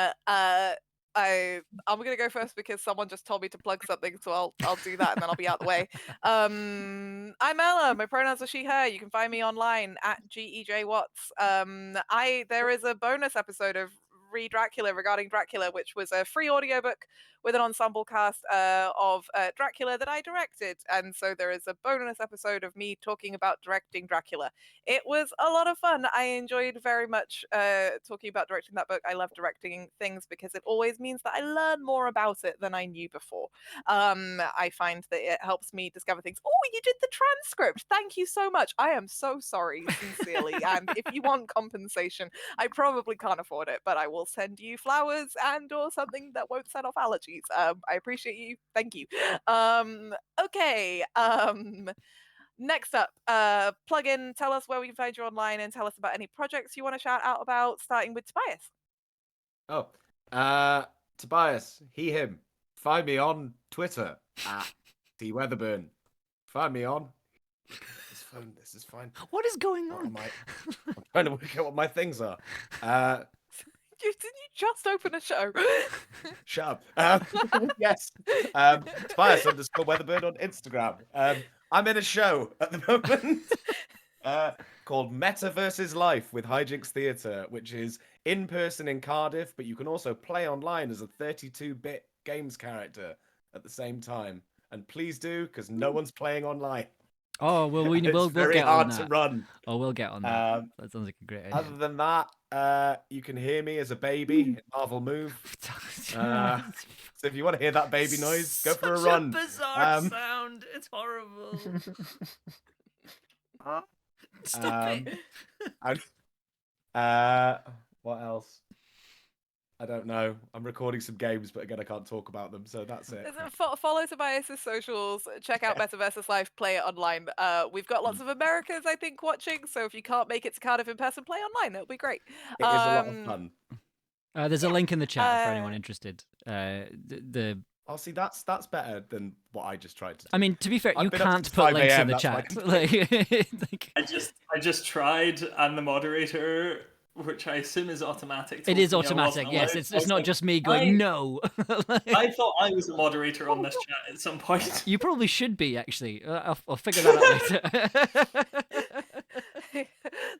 gonna go first because someone just told me to plug something, so I'll do that and then I'll be out the way. I'm Ella. My pronouns are she/her. You can find me online at GEJWatts. There is a bonus episode of Dracula regarding Dracula, which was a free audiobook with an ensemble cast of Dracula that I directed, and so there is a bonus episode of me talking about directing Dracula. It was a lot of fun. I enjoyed very much talking about directing that book. I love directing things because it always means that I learn more about it than I knew before. I find that it helps me discover things. Oh, you did the transcript. Thank you so much. I am so sorry, sincerely. And if you want compensation, I probably can't afford it, but I will send you flowers and or something that won't set off allergies. I appreciate you. Thank you. Okay. Next up, plug in, tell us where we can find you online and tell us about any projects you want to shout out about, starting with Tobias. Tobias, he, him. Find me on Twitter at TWeatherburn. Find me on. This is fine. What is going on? I'm trying to work out what my things are. Didn't you just open a show? Shut up. Yes. Tobias _Weatherburn on Instagram. I'm in a show at the moment called Meta vs. Life with Hijinks Theatre, which is in person in Cardiff, but you can also play online as a 32-bit games character at the same time. And please do, because no one's playing online. Oh, well, we'll It's very get hard on that. to run. Oh, we'll get on that. That sounds like a great idea. Other than that, you can hear me as a baby in Marvel Move. So if you want to hear that baby noise, go for a run. Such a bizarre sound. It's horrible. Stop it. What else? I don't know. I'm recording some games, but again, I can't talk about them, so that's it. Follow Tobias's socials. Check out Meta vs. Life. Play it online. We've got lots of Americans, I think, watching. So if you can't make it to Cardiff in person, play online. It'll be great. It is a lot of fun. There's a link in the chat for anyone interested. Oh, see, that's better than what I just tried to do. I mean, to be fair, you can't put links in the chat. I just tried, and the moderator, which I assume is automatic. It is automatic, yes. It's not just me going, no. I thought I was a moderator on this chat at some point. You probably should be, actually. I'll figure that out later.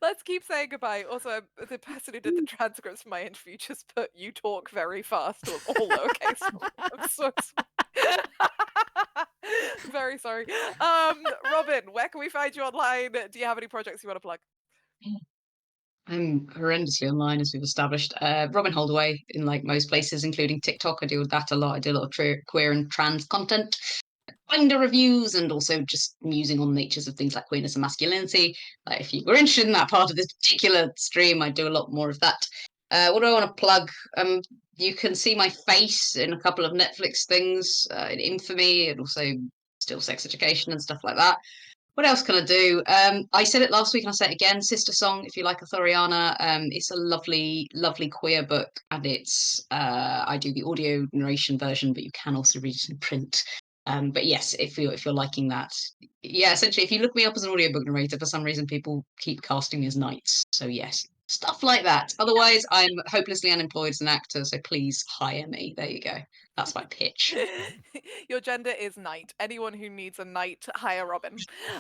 Let's keep saying goodbye. Also, the person who did the transcripts for my interview just put, "You talk very fast," all lowercase. I'm so sorry. Very sorry. Robin, where can we find you online? Do you have any projects you want to plug? I'm horrendously online, as we've established. Robin Holdaway in like most places, including TikTok. I do that a lot. I do a lot of queer and trans content, Finder reviews, and also just musing on the natures of things like queerness and masculinity. If you were interested in that part of this particular stream, I do a lot more of that. What do I want to plug? You can see my face in a couple of Netflix things, in Infamy, and also Still Sex Education and stuff like that. What else can I do? I said it last week and I'll say it again. Sister Song, if you like Authoriana. It's a lovely, lovely queer book, and it's I do the audio narration version, but you can also read it in print. But yes, if you're liking that, yeah, essentially, if you look me up as an audiobook narrator, for some reason people keep casting me as knights. So yes, stuff like that. Otherwise, I'm hopelessly unemployed as an actor, so please hire me. There you go. That's my pitch. Your gender is knight. Anyone who needs a knight, hire Robin.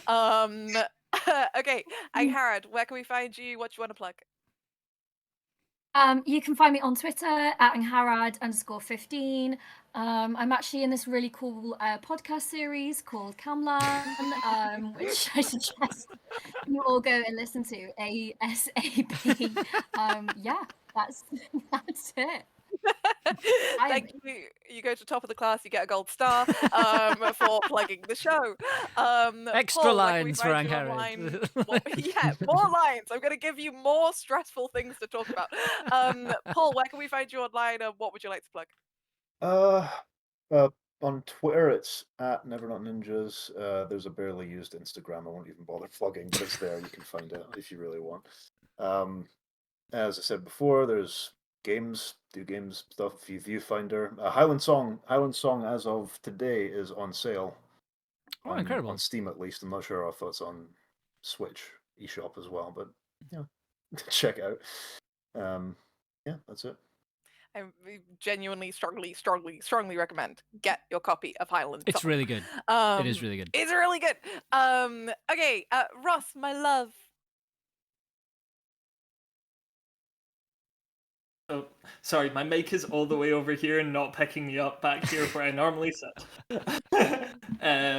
Okay, Angharad, where can we find you? What do you want to plug? You can find me on Twitter at Angharad_15. I'm actually in this really cool podcast series called Camlann, which I suggest you all go and listen to ASAP. Yeah, that's it. Thank you. You go to top of the class, you get a gold star for plugging the show. Extra Paul, where can we lines for find you Ankarid. online? Yeah, more lines. I'm going to give you more stressful things to talk about. Paul, where can we find you online? What would you like to plug? On Twitter, it's at Never Not Ninjas. There's a barely used Instagram. I won't even bother plugging, but it's there. You can find it if you really want. As I said before, there's games, do games stuff. Viewfinder, Highland Song as of today is on sale. Oh, incredible! On Steam at least. I'm not sure if it's on Switch eShop as well, but yeah, check it out. Yeah, that's it. I genuinely, strongly recommend get your copy of Highland. It's Song. really good. It is really good. It's really good. Okay, Ross, my love. Oh, sorry, my mic is all the way over here and not picking me up back here where I normally sit. I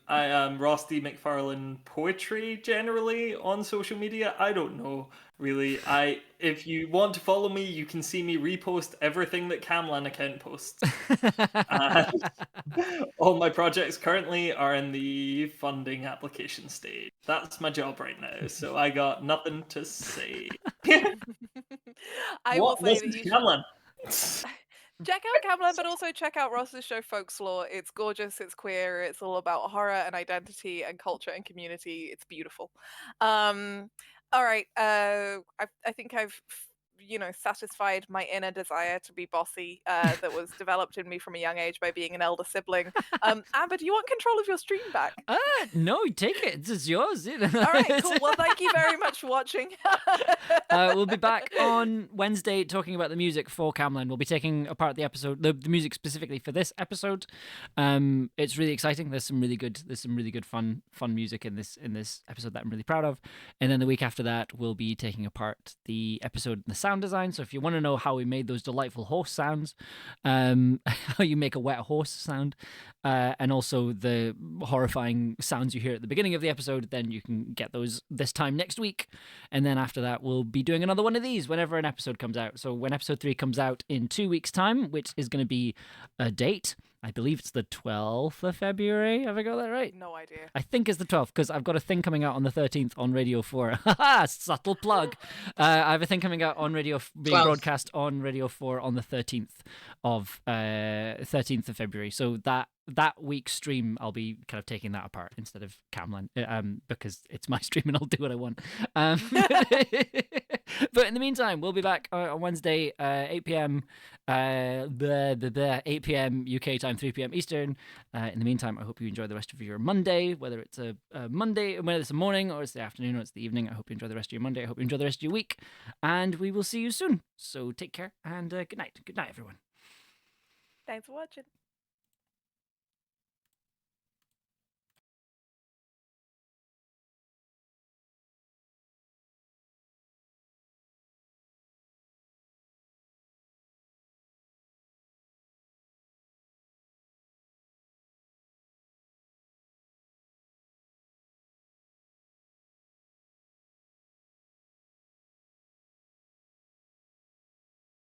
am Ross D. McFarlane Poetry generally on social media. I don't know really. If you want to follow me, you can see me repost everything that Camlann account posts. All my projects currently are in the funding application stage. That's my job right now, so I got nothing to say. I will say that you Camlann. Check out Camlann, but also check out Ross's show Folklore. It's gorgeous, it's queer, it's all about horror and identity and culture and community. It's beautiful. All right, I think I've satisfied my inner desire to be bossy that was developed in me from a young age by being an elder sibling. Amber, do you want control of your stream back? No, take it. It's yours. All right, cool. Well, thank you very much for watching. We'll be back on Wednesday talking about the music for Camlann. We'll be taking apart the episode, the music specifically for this episode. It's really exciting. There's some really good fun music in this episode that I'm really proud of. And then the week after that, we'll be taking apart the episode, the sound design. So if you want to know how we made those delightful horse sounds, how you make a wet horse sound, and also the horrifying sounds you hear at the beginning of the episode, then you can get those this time next week. And then after that, we'll be doing another one of these whenever an episode comes out. So when episode 3 comes out in 2 weeks' time, which is going to be a date, I believe it's the 12th of February. Have I got that right? No idea. I think it's the 12th because I've got a thing coming out on the 13th on Radio 4. Haha, subtle plug. I have a thing coming out on Radio, being broadcast on Radio 4 on the 13th of February. So that week's stream, I'll be kind of taking that apart instead of Camlann, because it's my stream and I'll do what I want. But in the meantime, we'll be back on Wednesday, 8 p.m. 8 p.m. UK time, 3 p.m. Eastern. In the meantime, I hope you enjoy the rest of your Monday, whether it's a Monday, whether it's a morning or it's the afternoon or it's the evening. I hope you enjoy the rest of your Monday. I hope you enjoy the rest of your week, and we will see you soon. So take care and good night. Good night, everyone. Thanks for watching.